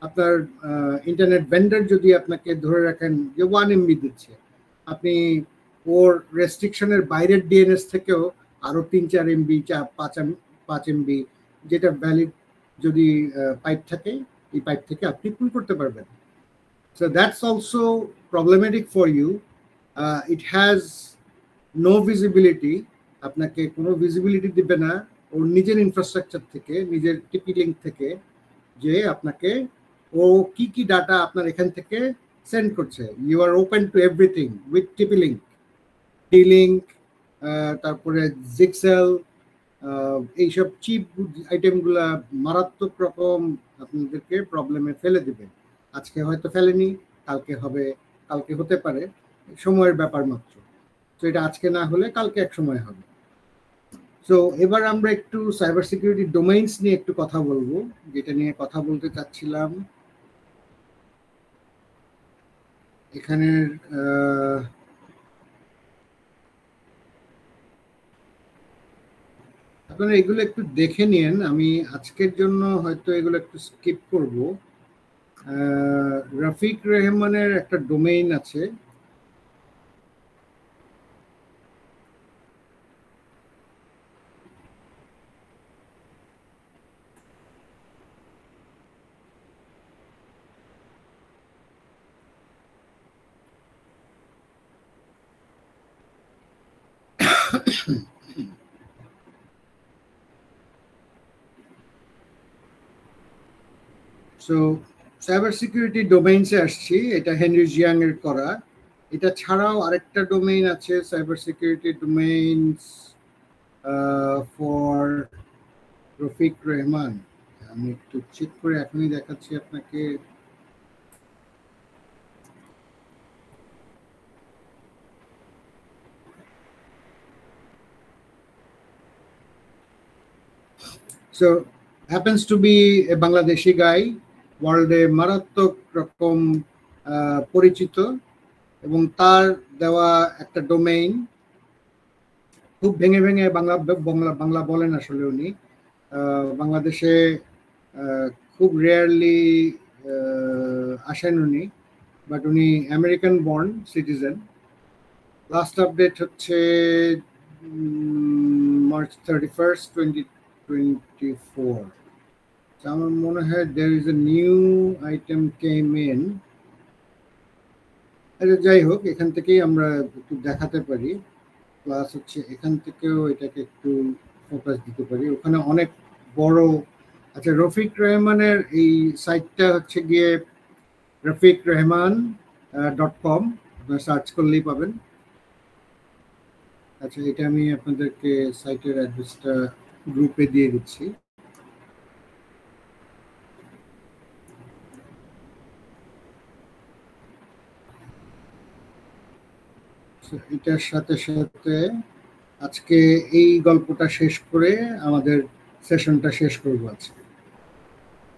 আপনার ইন্টারনেট ভেন্ডার যদি আপনাকে ধরে রাখেন যে 1 MB দিচ্ছে, আপনি ওর রেস্ট্রিকশনের বাইরের ডিএনএস থেকেও আরো 3-4 MB 5 MB যেটা ভ্যালিড যদি পাইপ থাকে, এই পাইপ থেকে আপনি পুল করতে পারবেন। So that's also problematic for you. It has no visibility, আপনাকে কোনো ভিজিবিলিটি দিবে না ওর নিজের ইনফ্রাস্ট্রাকচার থেকে, নিজের টিপি লিঙ্ক থেকে, যে আপনাকে ও কি কি ডাটা আপনার এখান থেকে সেন্ড করছে। You are open to everything with TP link, T link, তারপরে জিক্সেল, এইসব চিপ আইটেমগুলা মারাত্মক রকম আপনাদেরকে প্রবলেমে ফেলে দিবে। আজকে হয়তো ফেলেনি, কালকে হবে, কালকে হতে পারে, সময়ের ব্যাপার মাত্র। তো এটা আজকে না হলে কালকে এক সময় হবে। তো এবার আমরা একটু সাইবার সিকিউরিটি ডোমেইনস নিয়ে একটু কথা বলবো, যেটা নিয়ে কথা বলতে চাচ্ছিলাম। এখানের আপনারা এগুলো একটু দেখে নিন, আমি আজকের জন্য হয়তো এগুলো একটু স্কিপ করব। রফিক রেহমানের একটা ডোমেইন আছে, সো সাইবার সিকিউরিটি ডোমেইনসে আসছি। এটা হেনরি জিয়াং এর করা। এটা ছাড়াও আরেকটা ডোমেইন আছে, cyber security domains for Rafiq Rehman. আমি একটু চেক করে এখনই দেখাচ্ছি আপনাকে। So happens to be a Bangladeshi guy, ওয়ার্ল্ডে মারাত্মক রকম পরিচিত, এবং তার দেওয়া একটা ডোমেইন, খুব ভেঙে ভেঙে বাংলা বাংলা বাংলা বলেন আসলে উনি। বাংলাদেশে খুব রেয়ারলি আসেন উনি, বাট উনি American born citizen. Last update হচ্ছে মার্চ 31st 2024। আমার মনে হয় there is a new item came in। যাই হোক, এখান থেকেই আমরা একটু দেখাতে পারি, প্লাস হচ্ছে এখান থেকেও এটাকে একটু ফোকাস দিতে পারি। ওখানে অনেক বড়। আচ্ছা, রফিক রহমানের এই সাইটটা হচ্ছে গিয়ে rafikrehman.com, আপনারা সার্চ করলেই পাবেন। আচ্ছা, এটা আমি আপনাদেরকে সাইটের অ্যাড্রেসটা গ্রুপে দিয়ে দিচ্ছি। এটার সাথে সাথে আজকে এই গল্পটা শেষ করে আমাদের সেশনটা শেষ করব আজকে।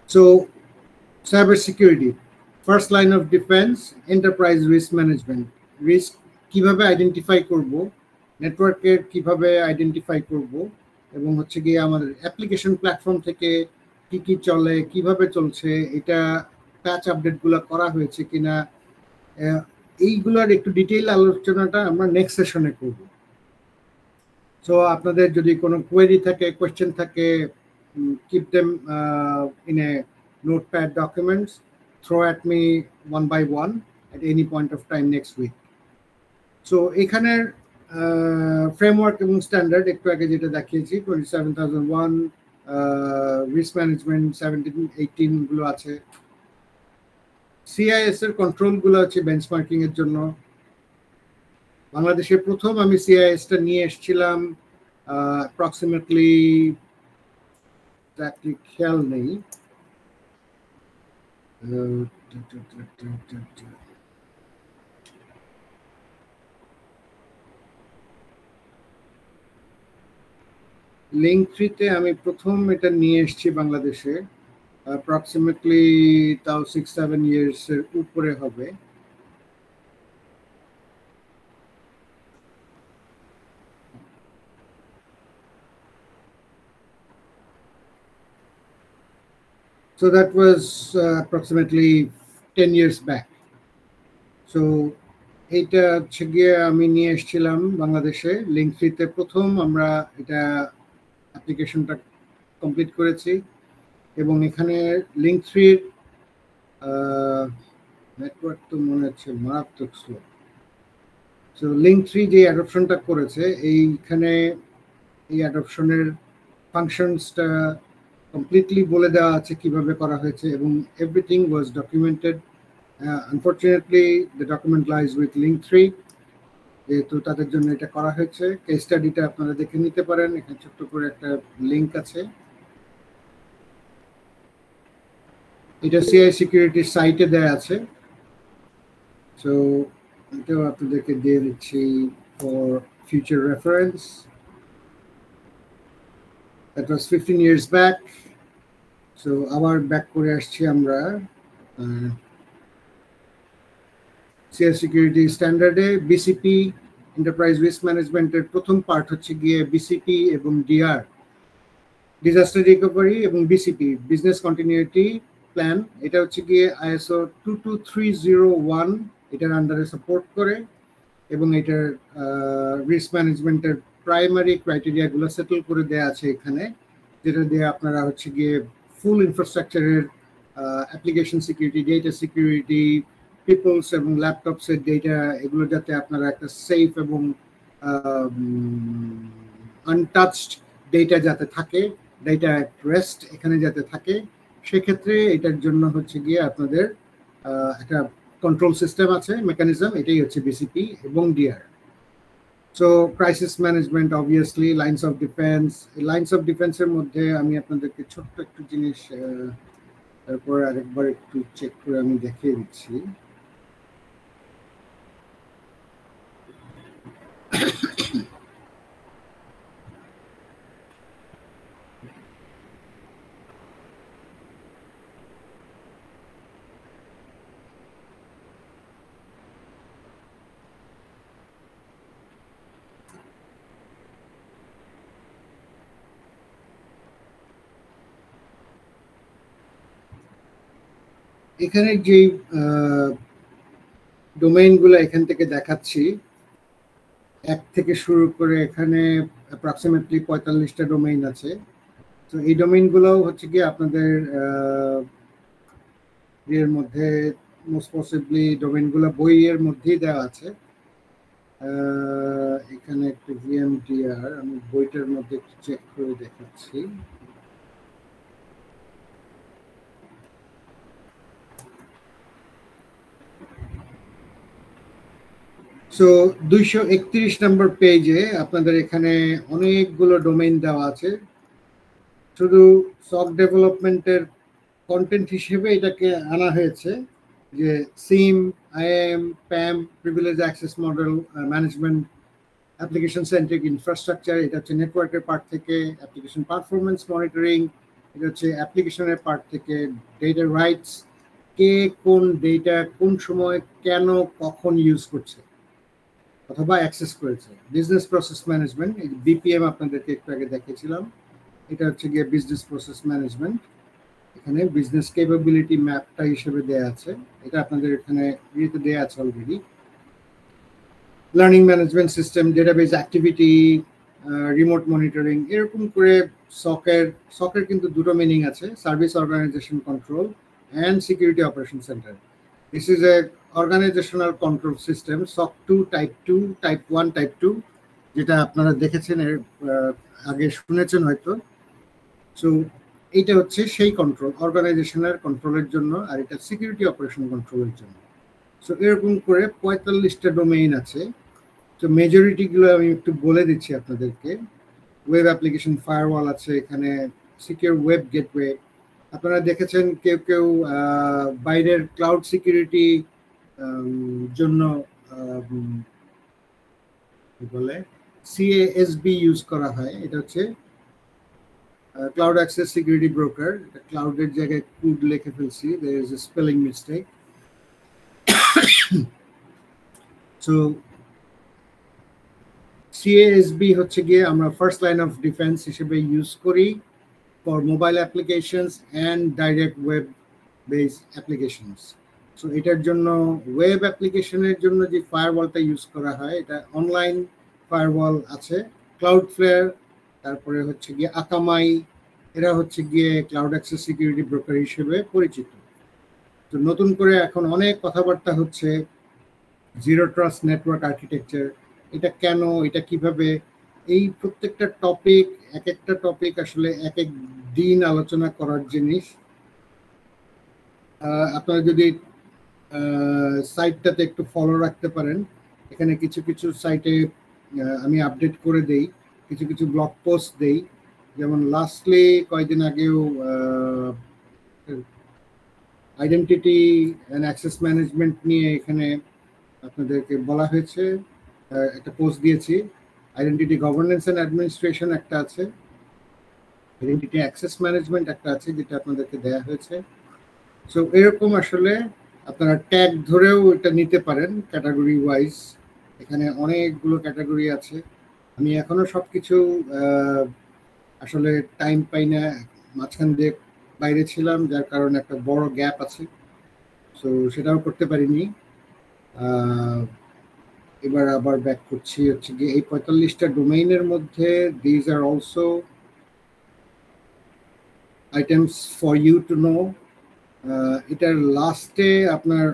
So cyber security, first line of defence, enterprise risk management. Risk কিভাবে আইডেন্টিফাই করব, নেটওয়ার্কের কিভাবে আইডেন্টিফাই করব, এবং হচ্ছে গিয়ে আমাদের অ্যাপ্লিকেশন প্ল্যাটফর্ম থেকে কি কি চলে, কিভাবে চলছে, এটা প্যাচ আপডেটগুলো করা হয়েছে কিনা, এইগুলোর একটু ডিটেইল আলোচনাটা আমরা নেক্সট সেশনে করব। সো আপনাদের যদি কোনো কোয়েরি থাকে, কোয়েশ্চেন থাকে, keep them in a notepad documents, throw at me one by one at any point of time next week. So এখানের ফ্রেমওয়ার্ক এবং স্ট্যান্ডার্ড একটু আগে যেটা দেখিয়েছি 27001, রিস্ক ম্যানেজমেন্ট 1718 গুলো আছে। সিআইএস এর কন্ট্রোল গুলো আছে বেঞ্চমার্কিং এর জন্য। বাংলাদেশে প্রথম আমি সিআইএসটা নিয়ে এসেছিলাম অ্যাপ্রক্সিমেটলি, খেয়াল নেই, লিঙ্কট্রিতে আমি প্রথম এটা নিয়ে এসেছি বাংলাদেশে, অ্যাপ্রক্সিমেটলি তাও 6-7 years এর উপরে হবে। So that was approximately 10 years back. So এটা হচ্ছে গিয়ে আমি নিয়ে এসেছিলাম বাংলাদেশে লিঙ্কট্রিতে প্রথম। আমরা এটা অ্যাপ্লিকেশনটা কমপ্লিট করেছি, এবং এখানে লিঙ্কট্রির নেটওয়ার্ক তো মনে হচ্ছে মারাত্মক স্লো। তো লিঙ্ক3 যে অ্যাডপশনটা করেছে এইখানে এই অ্যাডপশনের ফাংশনসটা কমপ্লিটলি বলে দেওয়া আছে কিভাবে করা হয়েছে এবং everything was documented. Unfortunately the document lies with লিঙ্ক3, যেহেতু তাদের জন্য এটা করা হয়েছে। কেস স্টাডিটা আপনারা দেখে নিতে পারেন, এখানে ছোট্ট করে একটা লিঙ্ক আছে। এটা সিআই সিকিউরিটির সাইটে দেয়া আছে, সো এটাও আপনাদেরকে দিয়ে দিচ্ছি for future reference. That was 15 years back. So আবার ব্যাক করে আসছি আমরা সিআই সিকিউরিটি স্ট্যান্ডার্ডে। বিসিপি এন্টারপ্রাইজ রিস্ক ম্যানেজমেন্টের প্রথম পার্ট হচ্ছে গিয়ে বিসিপি এবং ডিআর, ডিজাস্টার রিকভারি, এবং বিসিপি বিজনেস কন্টিনিউটি প্ল্যান। এটা হচ্ছে গিয়ে আইএসও 22301 এটার আন্ডারে সাপোর্ট করে এবং এটার রিস্ক ম্যানেজমেন্টের প্রাইমারি ক্রাইটেরিয়াগুলো সেটেল করে দেয়া আছে এখানে, যেটা দিয়ে আপনারা হচ্ছে গিয়ে ফুল ইনফ্রাস্ট্রাকচারের application security, data security, peoples এবং ল্যাপটপসের ডেটা, এগুলো যাতে আপনারা একটা সেফ এবং আনটাচড ডেটা যাতে থাকে, ডেটা অ্যাট রেস্ট এখানে যাতে থাকে, সেক্ষেত্রে এটার জন্য হচ্ছে গিয়ে আপনাদের একটা কন্ট্রোল সিস্টেম আছে, মেকানিজম, এটাই হচ্ছে বিসিপি এবং DR. So crisis management, obviously lines of defence. Lines of ডিফেন্সের মধ্যে আমি আপনাদেরকে ছোট্ট একটু জিনিস তারপর আরেকবার একটু চেক করে আমি দেখিয়ে দিচ্ছি। এখানে যে ডোমেইনগুলো এখান থেকে দেখাচ্ছি, এক থেকে শুরু করে এখানে অ্যাপ্রক্সিমেটলি 45টা ডোমেইন আছে। তো এই ডোমেইনগুলো হচ্ছে কি আপনাদের এর মধ্যে মোস্ট পসিবলি ডোমেইনগুলো বইয়ের মধ্যেই দেওয়া আছে। এখানে একটু ভিএমডিআর আমি বইটার মধ্যে একটু চেক করে দেখাচ্ছি। সো 231 নম্বর পেজে আপনাদের এখানে অনেকগুলো ডোমেইন দেওয়া আছে। শুধু সক ডেভেলপমেন্টের কন্টেন্ট হিসেবে এটাকে আনা হয়েছে যে SIEM, IAM, PAM, privilege access model management, application centric infrastructure, এটা হচ্ছে নেটওয়ার্কের পার্ট থেকে, অ্যাপ্লিকেশন পারফরমেন্স মনিটরিং, এটা হচ্ছে অ্যাপ্লিকেশনের পার্ট থেকে, ডেটা রাইটস, কে কোন ডেটা কোন সময় কেন কখন ইউজ করছে অথবা অ্যাক্সেস করেছে, বিজনেস প্রসেস ম্যানেজমেন্ট, এই বিপিএম আপনাদেরকে একটু আগে দেখিয়েছিলাম, এটা হচ্ছে গিয়ে বিজনেস প্রসেস ম্যানেজমেন্ট। এখানে বিজনেস ক্যাপাবিলিটি ম্যাপটা হিসেবে দেয়া আছে, এটা আপনাদের এখানে ইয়েতে দেয়া আছে already. Learning management system, database activity, remote monitoring, এরকম করে সকের কিন্তু দুটো মিনিং আছে, service organisation control and security operation centre. This is a organisational control system, SOC 2 type 2, type 1, type 2, যেটা আপনারা দেখেছেন এর আগে শুনেছেন হয়তো। সো এইটা হচ্ছে সেই কন্ট্রোল, অর্গানাইজেশনাল কন্ট্রোলের জন্য, আর এটা সিকিউরিটি অপারেশন কন্ট্রোলের জন্য। সো এরকম করে 45টা ডোমেইন আছে। তো মেজরিটিগুলো আমি একটু বলে দিচ্ছি আপনাদেরকে। ওয়েব অ্যাপ্লিকেশন ফায়ারওয়াল আছে এখানে, সিকিউর ওয়েব গেটওয়ে, আপনারা দেখেছেন কেউ কেউ বাইরের ক্লাউড সিকিউরিটি জন্য বলে সিএএসবি ইউজ করা হয়, এটা হচ্ছে ক্লাউড অ্যাক্সেস সিকিউরিটি ব্রোকার। এটা ক্লাউডের জায়গায় কুড লিখে ফেলছি, there is a spelling mistake. So CASB হচ্ছে গিয়ে আমরা ফার্স্ট লাইন অফ ডিফেন্স হিসেবে ইউজ করি for mobile applications and direct web base applications. So এটার জন্য ওয়েব অ্যাপ্লিকেশনের জন্য যে ফায়ারওয়ালটা ইউজ করা হয়, এটা অনলাইন ফায়ারওয়াল আছে, ক্লাউডফ্লেয়ার, তারপরে হচ্ছে গিয়ে আকামাই, এরা হচ্ছে গিয়ে ক্লাউড অ্যাক্সেস সিকিউরিটি ব্রোকার হিসেবে পরিচিত। তো নতুন করে এখন অনেক কথাবার্তা হচ্ছে জিরো ট্রাস্ট নেটওয়ার্ক আর্কিটেকচার, এটা কেন, এটা কিভাবে, এই প্রত্যেকটা টপিক, এক একটা টপিক আসলে এক এক দিন আলোচনা করার জিনিস। আপনারা যদি সাইটটাতে একটু ফলো রাখতে পারেন, এখানে কিছু কিছু সাইটে আমি আপডেট করে দেই, কিছু কিছু ব্লগ পোস্ট দেই। যেমন লাস্টলি কয়েকদিন আগেও আইডেন্টিটি অ্যান্ড অ্যাক্সেস ম্যানেজমেন্ট নিয়ে এখানে আপনাদেরকে বলা হয়েছে, একটা পোস্ট দিয়েছি। আইডেন্টিটি গভর্নেন্স অ্যান্ড অ্যাডমিনিস্ট্রেশন একটা আছে, আইডেন্টিটি অ্যাক্সেস ম্যানেজমেন্ট একটা আছে, যেটা আপনাদেরকে দেয়া হয়েছে। সো এরকম আসলে আপনারা ট্যাগ ধরেও এটা নিতে পারেন ক্যাটাগরি ওয়াইজ। এখানে অনেকগুলো ক্যাটাগরি আছে। আমি এখনো সবকিছু আসলে টাইম পাই না, মাঝখান দিয়ে বাইরে ছিলাম, যার কারণে একটা বড় গ্যাপ আছে, সো সেটাও করতে পারিনি। এবার আবার ব্যাক করছি, হচ্ছে গিয়ে এই 45টা ডোমেইনের মধ্যে these are also items for you to know. এটার লাস্টে আপনার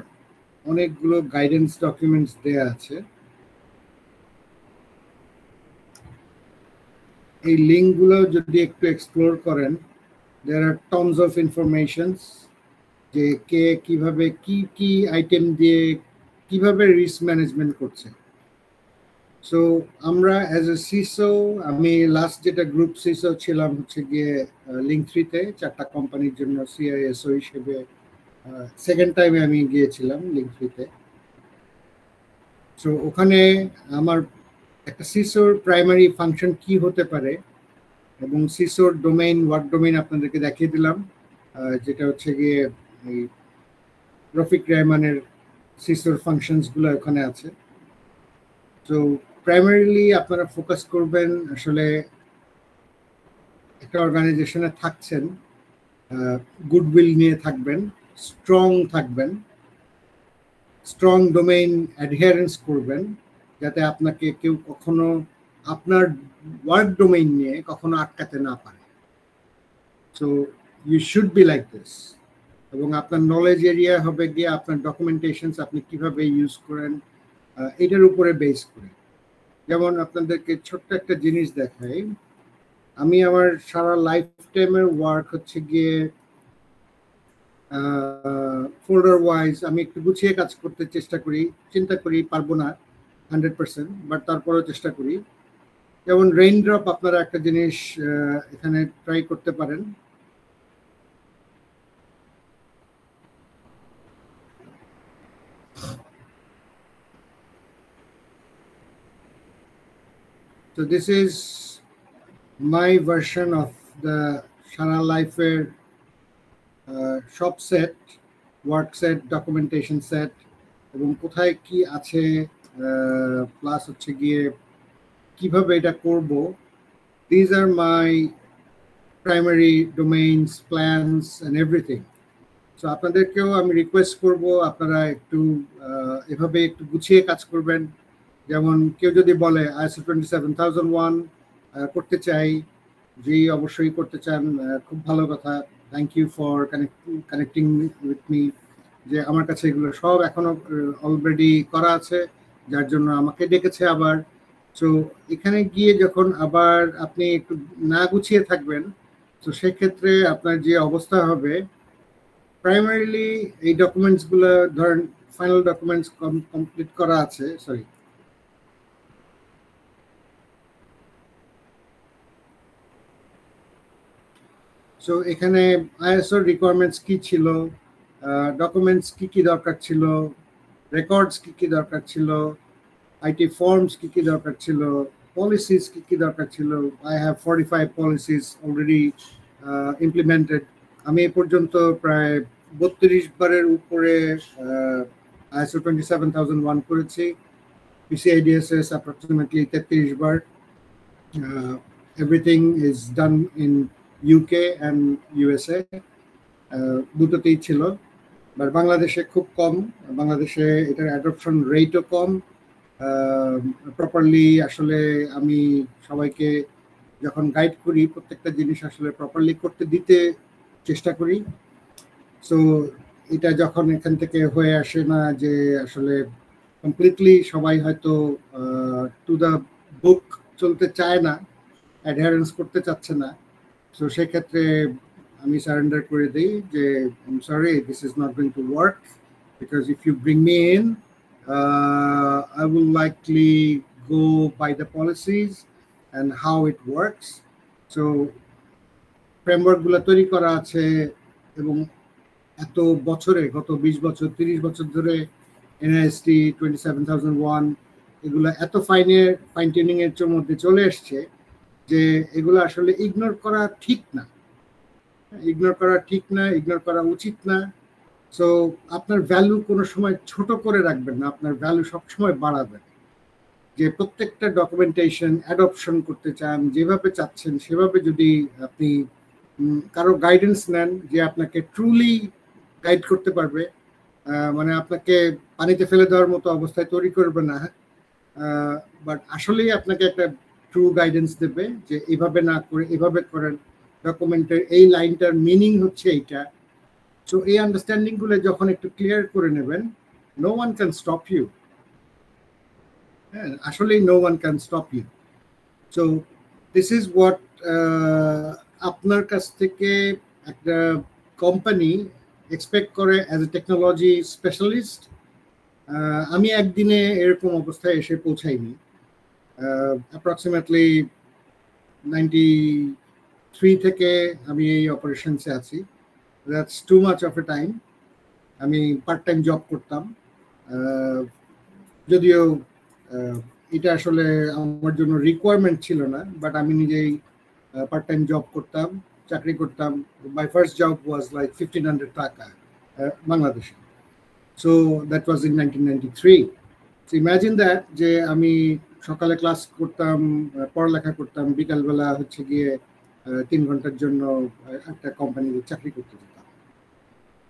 অনেকগুলো গাইডেন্স ডকুমেন্টস দেয়া আছে। এই লিঙ্কগুলো যদি একটু এক্সপ্লোর করেন, দেয়ার আর টনস অফ ইনফরমেশনস, যে কে কিভাবে কি কি আইটেম দিয়ে কিভাবে রিস্ক ম্যানেজমেন্ট করছে। সো আমরা অ্যাজ এ সিসো, আমি লাস্ট যেটা গ্রুপ সিসো ছিলাম হচ্ছে গিয়ে লিঙ্ক3-তে 4টা কোম্পানির জন্য সিআইএসও হিসেবে। সেকেন্ড টাইমে আমি গিয়েছিলাম লিঙ্ক3-তে। সো ওখানে আমার একটা সিসোর প্রাইমারি ফাংশন কি হতে পারে এবং সিসোর ডোমেইন, ওয়ার্ক ডোমেইন আপনাদেরকে দেখিয়ে দিলাম, যেটা হচ্ছে গিয়ে এই রফিক রেহমানের সিসোর ফাংশনসগুলো ওখানে আছে। তো প্রাইমারিলি আপনারা ফোকাস করবেন আসলে একটা অর্গানাইজেশনে থাকছেন, গুডউইল নিয়ে থাকবেন, স্ট্রং থাকবেন, স্ট্রং ডোমেইন অ্যাডহিয়ারেন্স করবেন, যাতে আপনাকে কেউ কখনো আপনার ওয়ার্ক ডোমেইন নিয়ে কখনো আটকাতে না পারে। So you should be like this. এবং আপনার নলেজ এরিয়া হবে গিয়ে আপনার ডকুমেন্টেশনস আপনি কিভাবে ইউজ করেন এটার উপরে বেস করে। যেমন আপনাদেরকে ছোট্ট একটা জিনিস দেখাই, আমি আমার সারা লাইফ টাইমের ওয়ার্ক হচ্ছে গিয়ে ফোল্ডার ওয়াইজ আমি একটু গুছিয়ে কাজ করতে চেষ্টা করি, চিন্তা করি পারবো না 100%, বাট তারপরেও চেষ্টা করি। যেমন রেইনড্রপ, আপনারা একটা জিনিস এখানে ট্রাই করতে পারেন। So this is my version of the Shara Lifewear shop set, work set, documentation set, এবং কোথায় কি আছে, প্লাস হচ্ছে গিয়ে কিভাবে এটা করব। These are my primary domains, plans and everything. So আপনাদেরকেও আমি রিকোয়েস্ট করব আপনারা একটু এভাবে একটু গুছিয়ে কাজ করবেন। যেমন কেউ যদি বলে ISO 27001 করতে চাই, জি অবশ্যই করতে চান, খুব ভালো কথা, thank you for connecting with me, যে আমার কাছে এগুলো সব এখনো অলরেডি করা আছে, যার জন্য আমাকে ডেকেছে আবার। সো এখানে গিয়ে যখন আবার আপনি একটু না গুছিয়ে থাকবেন, তো সেক্ষেত্রে আপনার যে অবস্থা হবে, প্রাইমারিলি এই ডকুমেন্টসগুলো ধরেন ফাইনাল ডকুমেন্টস কমপ্লিট করা আছে, সরি সো এখানে আইএসও রিকোয়ারমেন্টস কি ছিল, ডকুমেন্টস কি কি দরকার ছিল, রেকর্ডস কি কি দরকার ছিল, আইটি ফর্মস কি কি দরকার ছিল, পলিসিস কি কি দরকার ছিল। I have 45 policies already implemented. আমি এ পর্যন্ত প্রায় 32 বারের উপরে ISO 27001 করেছি, PCI-DSS approximately 33 bar. Everything is done in UK and USA, দুটোতেই ছিল, বাট বাংলাদেশে খুব কম, বাংলাদেশে এটার অ্যাডপশন রেটও কম। প্রপারলি আসলে আমি সবাইকে যখন গাইড করি, প্রত্যেকটা জিনিস আসলে প্রপারলি করতে দিতে চেষ্টা করি। সো এটা যখন এখান থেকে হয়ে আসে না যে আসলে কমপ্লিটলি সবাই হয়তো টু দ্য বুক চলতে চায় না, অ্যাডহারেন্স করতে চাচ্ছে না। সো সেক্ষেত্রে আমি সারেন্ডার করে দিই যে I sorry, this is not going to work, because if you bring me in I will likely go by the policies and how it works. So framework গুলো তৈরি করা আছে এবং এত বছরে, গত 20 বছর 30 বছর ধরে NIST 27001 এগুলো এত ফাইন টিউনিং এর মধ্যে চলে এসছে যে এগুলো আসলে ইগনোর করা ঠিক না, ইগনোর করা উচিত না। সো আপনার ভ্যালু কোনো সময় ছোট করে রাখবেন না, আপনার ভ্যালু সবসময় বাড়াবেন। যে প্রত্যেকটা ডকুমেন্টেশন অ্যাডপশন করতে চান, যেভাবে চাচ্ছেন সেভাবে যদি আপনি কারো গাইডেন্স নেন যে আপনাকে ট্রুলি গাইড করতে পারবে, মানে আপনাকে পানিতে ফেলে দেওয়ার মতো অবস্থায় তৈরি করবে না, বাট আসলেই আপনাকে একটা ট্রু গাইডেন্স দেবে যে এভাবে না করে এভাবে করেন, ডকুমেন্টের এই লাইনটার মিনিং হচ্ছে এইটা। সো এই আন্ডারস্ট্যান্ডিং গুলো যখন একটু ক্লিয়ার করে নেবেন, no one can stop you. হ্যাঁ, আসলেই no one can stop you. So this is what আপনার কাছ থেকে একটা কোম্পানি এক্সপেক্ট করে অ্যাজ এ টেকনোলজি স্পেশালিস্ট। আমি একদিনে এরকম অবস্থায় এসে পৌঁছাইনি। অ্যাপ্রক্সিমেটলি 93 থেকে আমি এই অপারেশনসে আছি। That's too much of A time. আমি পার্ট টাইম জব করতাম, যদিও এটা আসলে আমার জন্য রিকোয়ারমেন্ট ছিল না, বাট আমি নিজেই পার্ট টাইম জব করতাম, চাকরি করতাম। My first job was like 1500 টাকা বাংলাদেশে। So that was in 1993। So imagine that যে আমি সকালে ক্লাস করতাম, পড়ালেখা করতাম, বিকালবেলা হচ্ছে গিয়ে 3 ঘন্টার জন্য একটা কোম্পানিতে চাকরি করতে যেতাম।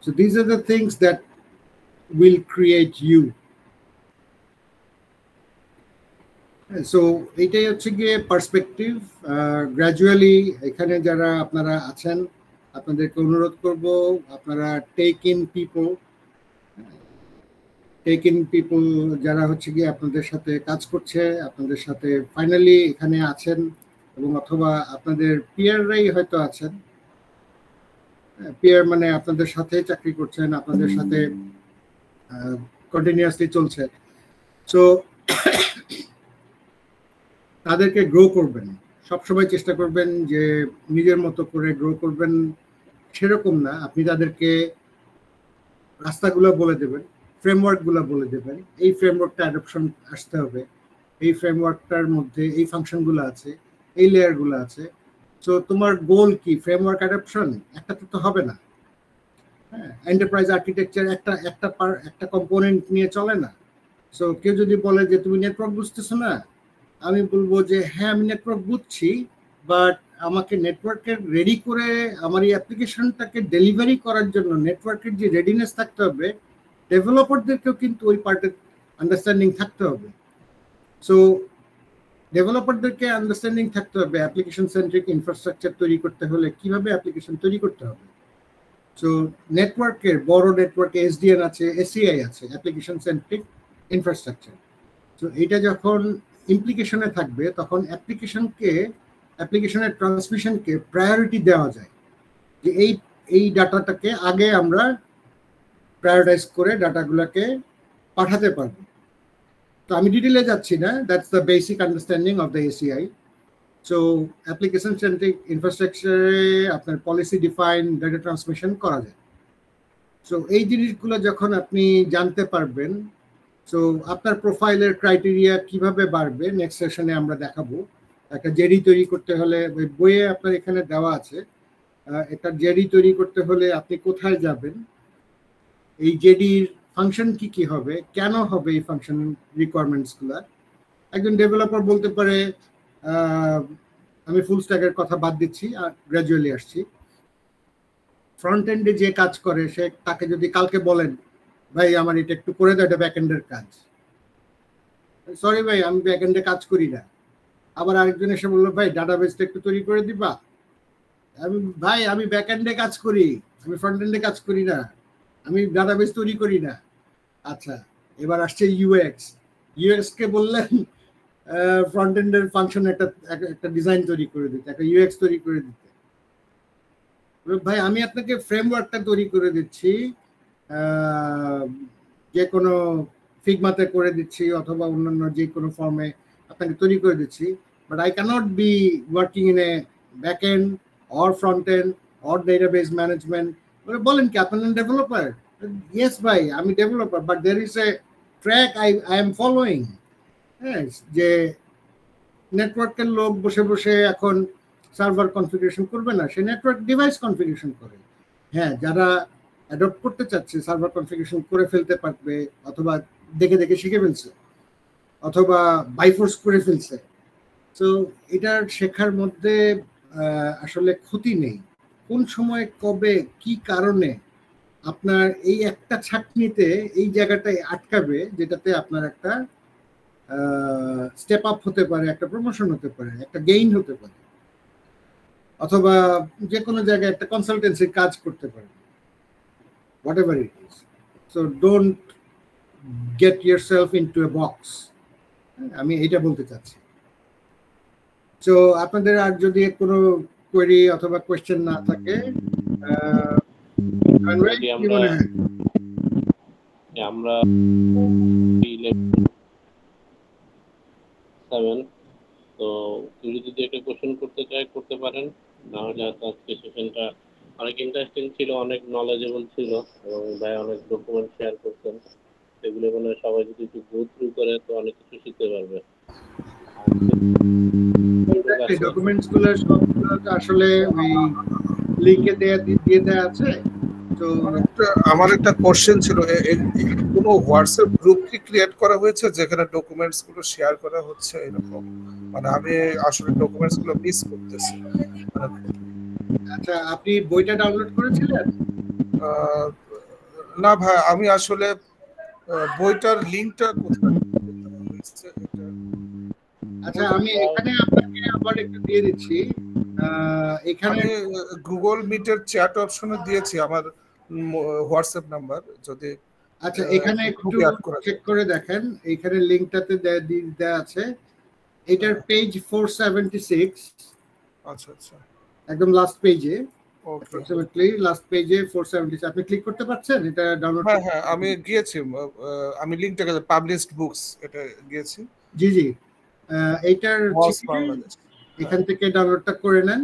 So this are the things that will create you. So এইটাই হচ্ছে গিয়ে পার্সপেক্টিভ। গ্র্যাজুয়ালি এখানে যারা আপনারা আছেন, আপনাদেরকে অনুরোধ করব, আপনারা টেক ইন পিপল যারা হচ্ছে গিয়ে আপনাদের সাথে কাজ করছে, আপনাদের সাথে ফাইনালি এখানে আছেন, এবং অথবা আপনাদের পিয়াররাই হয়তো আছেন। পিয়ার মানে আপনাদের সাথে চাকরি করছেন, আপনাদের সাথে কন্টিনিউয়াসলি চলছে। সো তাদেরকে গ্রো করবেন, সবসময় চেষ্টা করবেন যে নিজের মতো করে গ্রো করবেন। সেরকম না, আপনি তাদেরকে রাস্তাগুলো বলে দেবেন, ফ্রেমওয়ার্কগুলো বলে দেবেন, এই ফ্রেমওয়ার্কটা অ্যাডপশন আসতে হবে, এই ফ্রেমওয়ার্কটার মধ্যে এই ফাংশনগুলো আছে, এই লেয়ারগুলো আছে। সো তোমার গোল কি? ফ্রেমওয়ার্ক অ্যাডপশন একটাতে তো হবে না। হ্যাঁ, এন্টারপ্রাইজ আর্কিটেকচার একটা কম্পোনেন্ট নিয়ে চলে না। সো কেউ যদি বলে যে তুমি নেটওয়ার্ক বুঝতেছো না, আমি বলবো যে হ্যাঁ আমি নেটওয়ার্ক বুঝছি, বাট আমাকে নেটওয়ার্কের রেডি করে আমার এই অ্যাপ্লিকেশনটাকে ডেলিভারি করার জন্য নেটওয়ার্কের যে রেডিনেস থাকতে হবে, ডেভেলপারদেরকেও কিন্তু ওই পার্টের আন্ডারস্ট্যান্ডিং থাকতে হবে। সো ডেভেলপারদেরকে আন্ডারস্ট্যান্ডিং থাকতে হবে অ্যাপ্লিকেশন সেন্ট্রিক ইনফ্রাস্ট্রাকচার তৈরি করতে হলে কিভাবে অ্যাপ্লিকেশন তৈরি করতে হবে। সো নেটওয়ার্কের বড় নেটওয়ার্কে এসডিএন আছে, এসিআই আছে, অ্যাপ্লিকেশন সেন্ট্রিক ইনফ্রাস্ট্রাকচার। সো এটা যখন ইমপ্লিকেশনে থাকবে তখন অ্যাপ্লিকেশনের ট্রান্সমিশনকে প্রায়োরিটি দেওয়া যায়, যে এই ডাটাটাকে আগে আমরা প্রায়োরিটাইজ করে ডাটাগুলোকে পাঠাতে পারবো। তো আমি ডিটেলে যাচ্ছি না, that's the basic understanding of the ACI. So application centric ইনফ্রাস্ট্রাকচারে আপনার পলিসি ডিফাইন ডাটা ট্রান্সমিশন করা যায়। সো এই জিনিসগুলো যখন আপনি জানতে পারবেন, সো আপনার প্রোফাইলের ক্রাইটেরিয়া কিভাবে বাড়বে নেক্সট সেশনে আমরা দেখাবো। একটা জেডি তৈরি করতে হলে, বইয়ে আপনার এখানে দেওয়া আছে, একটা জেডি তৈরি করতে হলে আপনি কোথায় যাবেন, এই জেডির ফাংশন কি হবে, কেন হবে এই ফাংশন রিকোয়ারমেন্টসগুলো। একজন ডেভেলপার বলতে পারে, আমি ফুল স্ট্যাকের কথা বাদ দিচ্ছি, গ্র্যাজুয়ালি আসছি, ফ্রন্ট এন্ডে যে কাজ করে সে তাকে যদি কালকে বলেন ভাই আমার এটা একটু করে দাও, এটা ব্যাক এন্ডের কাজ, সরি ভাই আমি ব্যাক এন্ডে কাজ করি না। আবার আরেকজন এসে বললো ভাই ডাটাবেসটা একটু তৈরি করে দিবা, ভাই আমি ব্যাক এন্ডে কাজ করি, আমি ফ্রন্ট এন্ডে কাজ করি না, আমি ডাটাবেস তৈরি করি না। আচ্ছা, এবার আসছে ইউএক্স কে বললেন ফ্রন্ট এন্ডের ফাংশন একটা ডিজাইন তৈরি করে দিতে, একটা ইউএক্স তৈরি করে দিতে। ভাই আমি আপনাকে ফ্রেমওয়ার্কটা তৈরি করে দিচ্ছি, যে কোনো ফিগমাতে করে দিচ্ছি অথবা অন্যান্য যে কোনো ফর্মে আপনাকে তৈরি করে দিচ্ছি, but I can't be working in a back end or front end or database management. বলেন কি আপনার ডেভেলপার? ইয়েস ভাই আমি developer, but there is a track I am following. হ্যাঁ, যে নেটওয়ার্কের লোক বসে বসে এখন সার্ভার কনফিগারেশন করবে না, সে নেটওয়ার্ক ডিভাইস কনফিগারেশন করে। হ্যাঁ, যারা অ্যাডপ্ট করতে চাচ্ছে সার্ভার কনফিগারেশন করে ফেলতে পারবে, অথবা দেখে দেখে শিখে ফেলছে, অথবা বাইফোর্স করে ফেলছে। তো এটার শেখার মধ্যে আসলে ক্ষতি নেই। কোন সময় কবে কি কারণে আপনার এই একটা ছাঁকনিতে এই জায়গাটায় আটকাবে, যেটাতে আপনার একটা স্টেপ আপ হতে পারে, একটা প্রমোশন হতে পারে, একটা গেইন হতে পারে, অথবা যে কোনো জায়গায় একটা কনসালটেন্সির কাজ করতে পারে, whatever it is. So don't get yourself into a box. আমি এটা বলতে চাচ্ছি। তো আপনাদের আর যদি কোনো কোয়েরি অথবা কোয়েশ্চেন না থাকে, আমরা 7 তো কেউ যদি একটা কোশ্চেন করতে চায় করতে পারেন, না হলে আজকে সেশনটা অনেক ইন্টারেস্টিং ছিল, অনেক নলেজেবল ছিল, এবং ভাই অনেক ডকুমেন্ট শেয়ার করতেন, সেগুলো মানে সবাই যদি একটু গো থ্রু করে তো অনেক কিছু শিখতে পারবে। ডকুমেন্টস গুলো সবগুলো আসলে ওই লিংকে দিয়ে দেয়া আছে। তো আমার একটা কোশ্চেন ছিল, কোনো হোয়াটসঅ্যাপ গ্রুপ কি ক্রিয়েট করা হয়েছে যেখানে ডকুমেন্টস গুলো শেয়ার করা হচ্ছে এরকম? মানে আমি আসলে ডকুমেন্টস গুলো মিস করতেছি। আচ্ছা, আপনি বইটা ডাউনলোড করেছিলেন? না ভাই, আমি আসলে বইটার লিংকটা কোথায়? আচ্ছা, আমি এখানে আপনাকে আবার একটু দিয়ে দিচ্ছি। এখানে গুগল মিটের চ্যাট অপশনে দিয়েছি আমার হোয়াটসঅ্যাপ নাম্বার, যদি আচ্ছা এখানে একটু চেক করে দেখেন, এখানে লিংকটাতে দেয়া আছে, এটার পেজ 476। আচ্ছা আচ্ছা, একদম লাস্ট পেজে, অ্যাপ্রক্সিমেটলি লাস্ট পেজে 476 আপনি ক্লিক করতে পারছেন এটা ডাউনলোড? হ্যাঁ হ্যাঁ, আমি গিয়েছি, আমি লিংকটাকে পাবলিশড বুকস এটা গিয়েছি। জি জি, এইটার এখান থেকে ডাউনলোডটা করে নেন।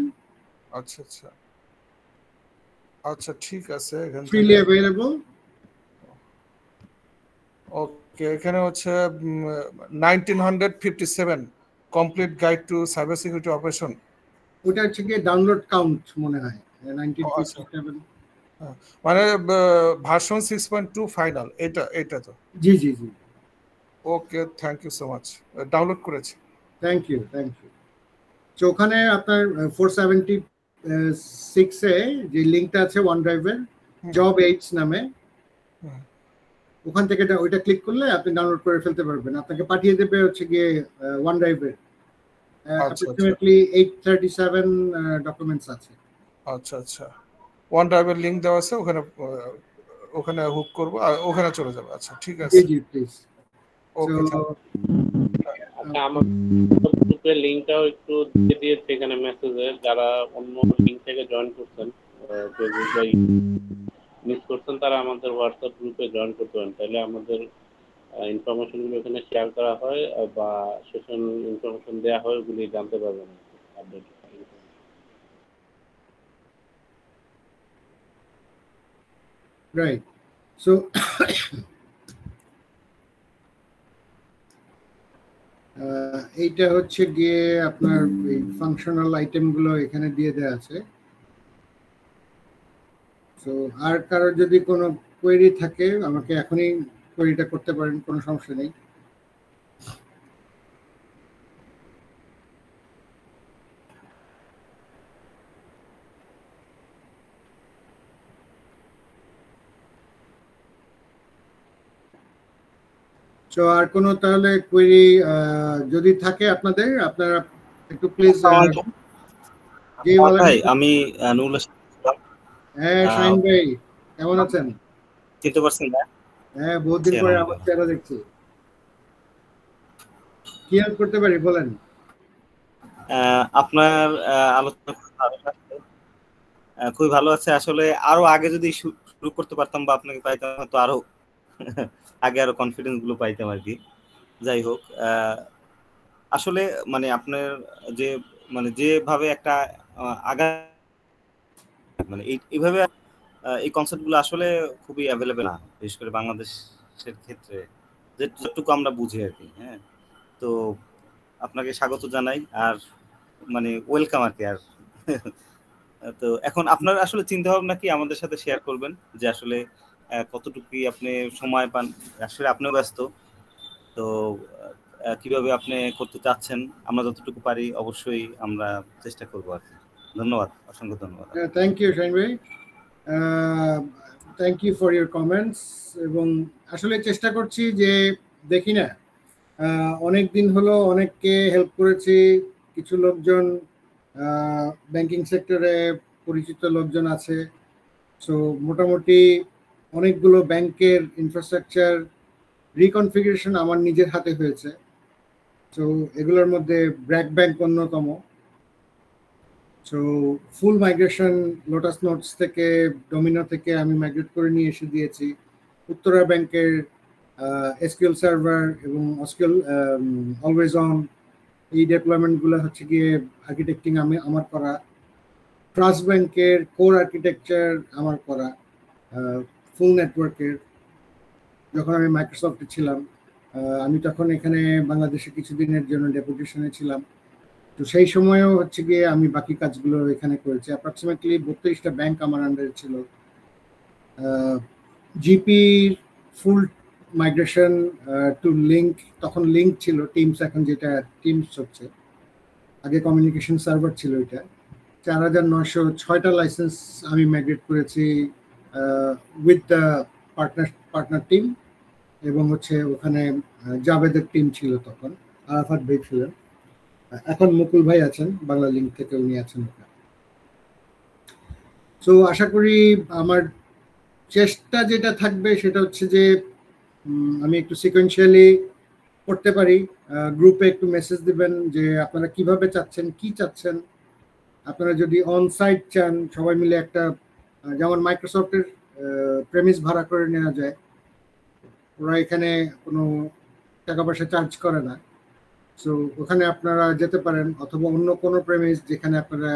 আচ্ছা আচ্ছা আচ্ছা, ঠিক আছে, এখানে ফ্রিলি अवेलेबल। ওকে, এখানে হচ্ছে 1957 complete guide to cyber security operation. ওটা হচ্ছে কি ডাউনলোড কাউন্ট মনে হয় 1957, মানে ভার্সন 6.2 ফাইনাল, এটা তো? জি জি জি। Okay, thank you so much, download করেছি। Thank you. তো ওখানে আপনার 476 এ যে লিংকটা আছে ওয়ান ড্রাইভের, জব 8 নামে, ওখান থেকে ওইটা ক্লিক করলে আপনি ডাউনলোড করে ফেলতে পারবেন। আপনাকে পাঠিয়ে দেবে হচ্ছে গিয়ে ওয়ান ড্রাইভের অ্যাপ্রক্সিমেটলি 837 ডকুমেন্টস আছে। আচ্ছা আচ্ছা, ওয়ান ড্রাইভের লিংক দেওয়া আছে, ওখানে হুক করব আর ওখানে চলে যাবে। আচ্ছা ঠিক আছে, জি প্লিজ। ওকে, আচ্ছা আমার গ্রুপের লিংকটাও একটু দিয়ে দিয়েছি এখানে মেসেজে, যারা অন্য লিংক থেকে জয়েন করছেন, ফেসবুক বা মিস করছেন, তারা আমাদের হোয়াটসঅ্যাপ গ্রুপে জয়েন করতে পারেন, তাহলে আমাদের ইনফরমেশনগুলো এখানে শেয়ার করা হয় বা সেশন ইনফরমেশন দেওয়া হয়, ওগুলি জানতে পারবেন আপডেট। রাইট। সো এইটা হচ্ছে গিয়ে আপনার এই ফাংশনাল আইটেমগুলো এখানে দিয়ে দেওয়া আছে। সো আর কারো যদি কোনো কোয়েরি থাকে আমাকে এখনই কোয়েরিটা করতে পারেন, কোনো সমস্যা নেই। তো আর কোনো তাহলে কোয়েরি যদি থাকে আপনারা একটু প্লিজ। জি ভাই, আমি নুরুল। হ্যাঁ শাহিন ভাই, কেমন আছেন? চিনতে পারছেন না? হ্যাঁ, বহুদিন পরে আমার চেহারা দেখছি। কি হেল্প করতে পারি বলেন। আপনার আলোচনা খুবই ভালো আছে। আসলে আরো আগে যদি শুরু করতে পারতাম বা আপনাকে পাইতাম, হয়তো আরো আগে আরো কনফিডেন্স গুলো পাইতাম আর কি। যাই হোক, আসলে মানে আপনার যে মানে যেভাবে একটা আগা মানে এইভাবে এই কনসেপ্ট গুলো আসলে খুবই অ্যাভেলেবেল না, বিশেষ করে বাংলাদেশের ক্ষেত্রে যেটুকু আমরা বুঝি আর কি। হ্যাঁ, তো আপনাকে স্বাগত জানাই, আর মানে ওয়েলকাম আর কি। আর তো এখন আপনার আসলে চিন্তা ভাবনা কি আমাদের সাথে শেয়ার করবেন, যে আসলে কতটুকু আপনি সময় পান? আসলে আপনিও ব্যস্ত, তো কিভাবে আপনি করতে চাচ্ছেন, আমরা যতটুকু পারি অবশ্যই আমরা চেষ্টা করবো আর কি। ধন্যবাদ, অসংখ্য ধন্যবাদ। থ্যাংক ইউ শাহিন ভাই, thank you for your comments. এবং আসলে চেষ্টা করছি যে দেখি না, অনেক দিন হলো অনেককে হেল্প করেছি। কিছু লোকজন ব্যাংকিং সেক্টরে পরিচিত লোকজন আছে, সো মোটামুটি অনেকগুলো ব্যাংকের ইনফ্রাস্ট্রাকচার রিকনফিগারেশন আমার নিজের হাতে হয়েছে। সো এগুলোর মধ্যে ব্র্যাক ব্যাংক অন্যতম। So full migration lotus notes থেকে ডোমিনো থেকে আমি মাইগ্রেট করে নিয়ে এসে দিয়েছি। উত্তরা ব্যাংকের এসকিউএল সার্ভার এবং এসকিউএল অলওয়েজ অন, এই ডেপ্লয়মেন্টগুলো হচ্ছে গিয়ে আর্কিটেক্টিং আমার করা। ট্রাস্ট ব্যাংকের কোর আর্কিটেকচার আমার করা, ফুল নেটওয়ার্কের। যখন আমি মাইক্রোসফটে ছিলাম, আমি তখন এখানে বাংলাদেশে কিছুদিনের জন্য ডেপুটেশনে ছিলাম, তো সেই সময়ও হচ্ছে গিয়ে আমি বাকি কাজগুলো এখানে করেছি। অ্যাপ্রক্সিমেটলি 32টা ব্যাংক আমার আন্ডারে ছিল। জিপি ফুল মাইগ্রেশন টু লিঙ্ক, তখন লিঙ্ক ছিল, টিমস এখন যেটা টিমস হচ্ছে, আগে কমিউনিকেশন সার্ভার ছিল। এটা 4906টা লাইসেন্স আমি মাইগ্রেট করেছি উইথ দ্য পার্টনার টিম। এবং হচ্ছে ওখানে জাভেদের টিম ছিল, তখন আরাফাত ভাই ছিলেন, এখন মুকুল ভাই আছেন বাংলা লিঙ্ক থেকে, উনি আছেন ওখানে। সো আশা করি আমার চেষ্টা যেটা থাকবে সেটা হচ্ছে যে আমি একটু সিকোয়েন্সিয়ালি করতে পারি। গ্রুপে একটু মেসেজ দিবেন যে আপনারা কিভাবে চাচ্ছেন, কি চাচ্ছেন। আপনারা যদি অন সাইট চান, সবাই মিলে একটা, যেমন মাইক্রোসফটের প্রেমিস ভাড়া করে নেওয়া যায়, ওরা এখানে কোনো টাকা পয়সা চার্জ করে না। সো ওখানে আপনারা যেতে পারেন, অথবা অন্য কোনো প্রেমিস যেখানে আপনারা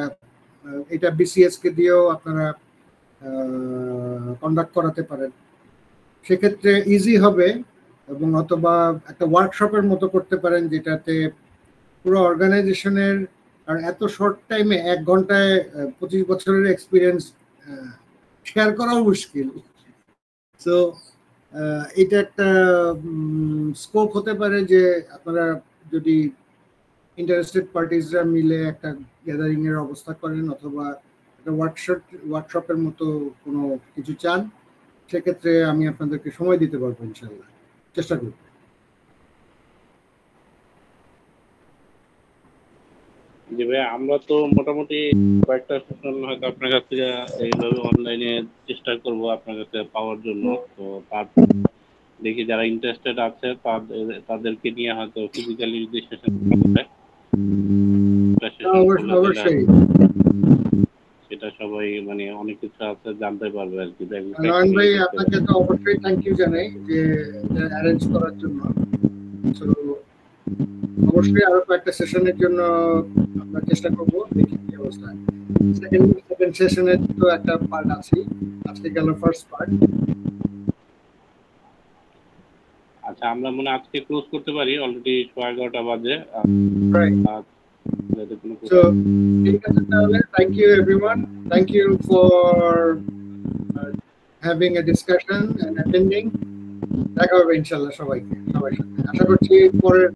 এটা বিসিএস কে দিয়েও আপনারা কন্ডাক্ট করাতে পারেন, সেক্ষেত্রে ইজি হবে। এবং অথবা একটা ওয়ার্কশপের মতো করতে পারেন, যেটাতে পুরো অর্গানাইজেশনের, আর এত শর্ট টাইমে 1 ঘন্টায় 25 বছরের এক্সপিরিয়েন্স শেয়ার করাও মুশকিল। সো এটা একটা স্কোপ হতে পারে যে আপনারা যদি ইন্টারেস্টেড পার্টিসরা মিলে একটা গ্যাদারিং এর অবস্থা করেন, অথবা একটা ওয়ার্কশপের মতো কোনো কিছু চান, সেক্ষেত্রে আমি আপনাদেরকে সময় দিতে পারবো, ইনশাল্লাহ চেষ্টা করব। জি ভাই, আমরা তো মোটামুটি কয়েকটা সেশন হয়তো আপনার কাছ থেকে এইভাবে অনলাইনে চেষ্টা করব আপনার কাছে পাওয়ার জন্য। তো তারপর দেখি যারা ইন্টারেস্টেড আছে তাদেরকে নিয়ে হয়তো ফিজিক্যালি যদি সেশন অবশ্যই সেটা সবাই মানে অনেক কিছু আছে জানতে পারবে আর কি। নয়ন ভাই, আপনাকে তো অবশ্যই থ্যাংক ইউ জানাই যে অ্যারেঞ্জ করার জন্য। তো অবশ্যই আরো কয়েকটা সেশনের জন্য আমরা চেষ্টা করবো, দেখি কি অবস্থা। সেকেন্ড সেশনের তো একটা পার্ট আছে, আজকে গেল ফার্স্ট পার্ট। আচ্ছা, আমরা মনে আজকে ক্লোজ করতে পারি, অলরেডি 11:30 বাজে। So, ঠিক আছে তাহলে, thank you everyone, thank you for having a discussion and attending. দেখা হবে ইনশাআল্লাহ সবাইকে, সবার সাথে আশা করছি পরের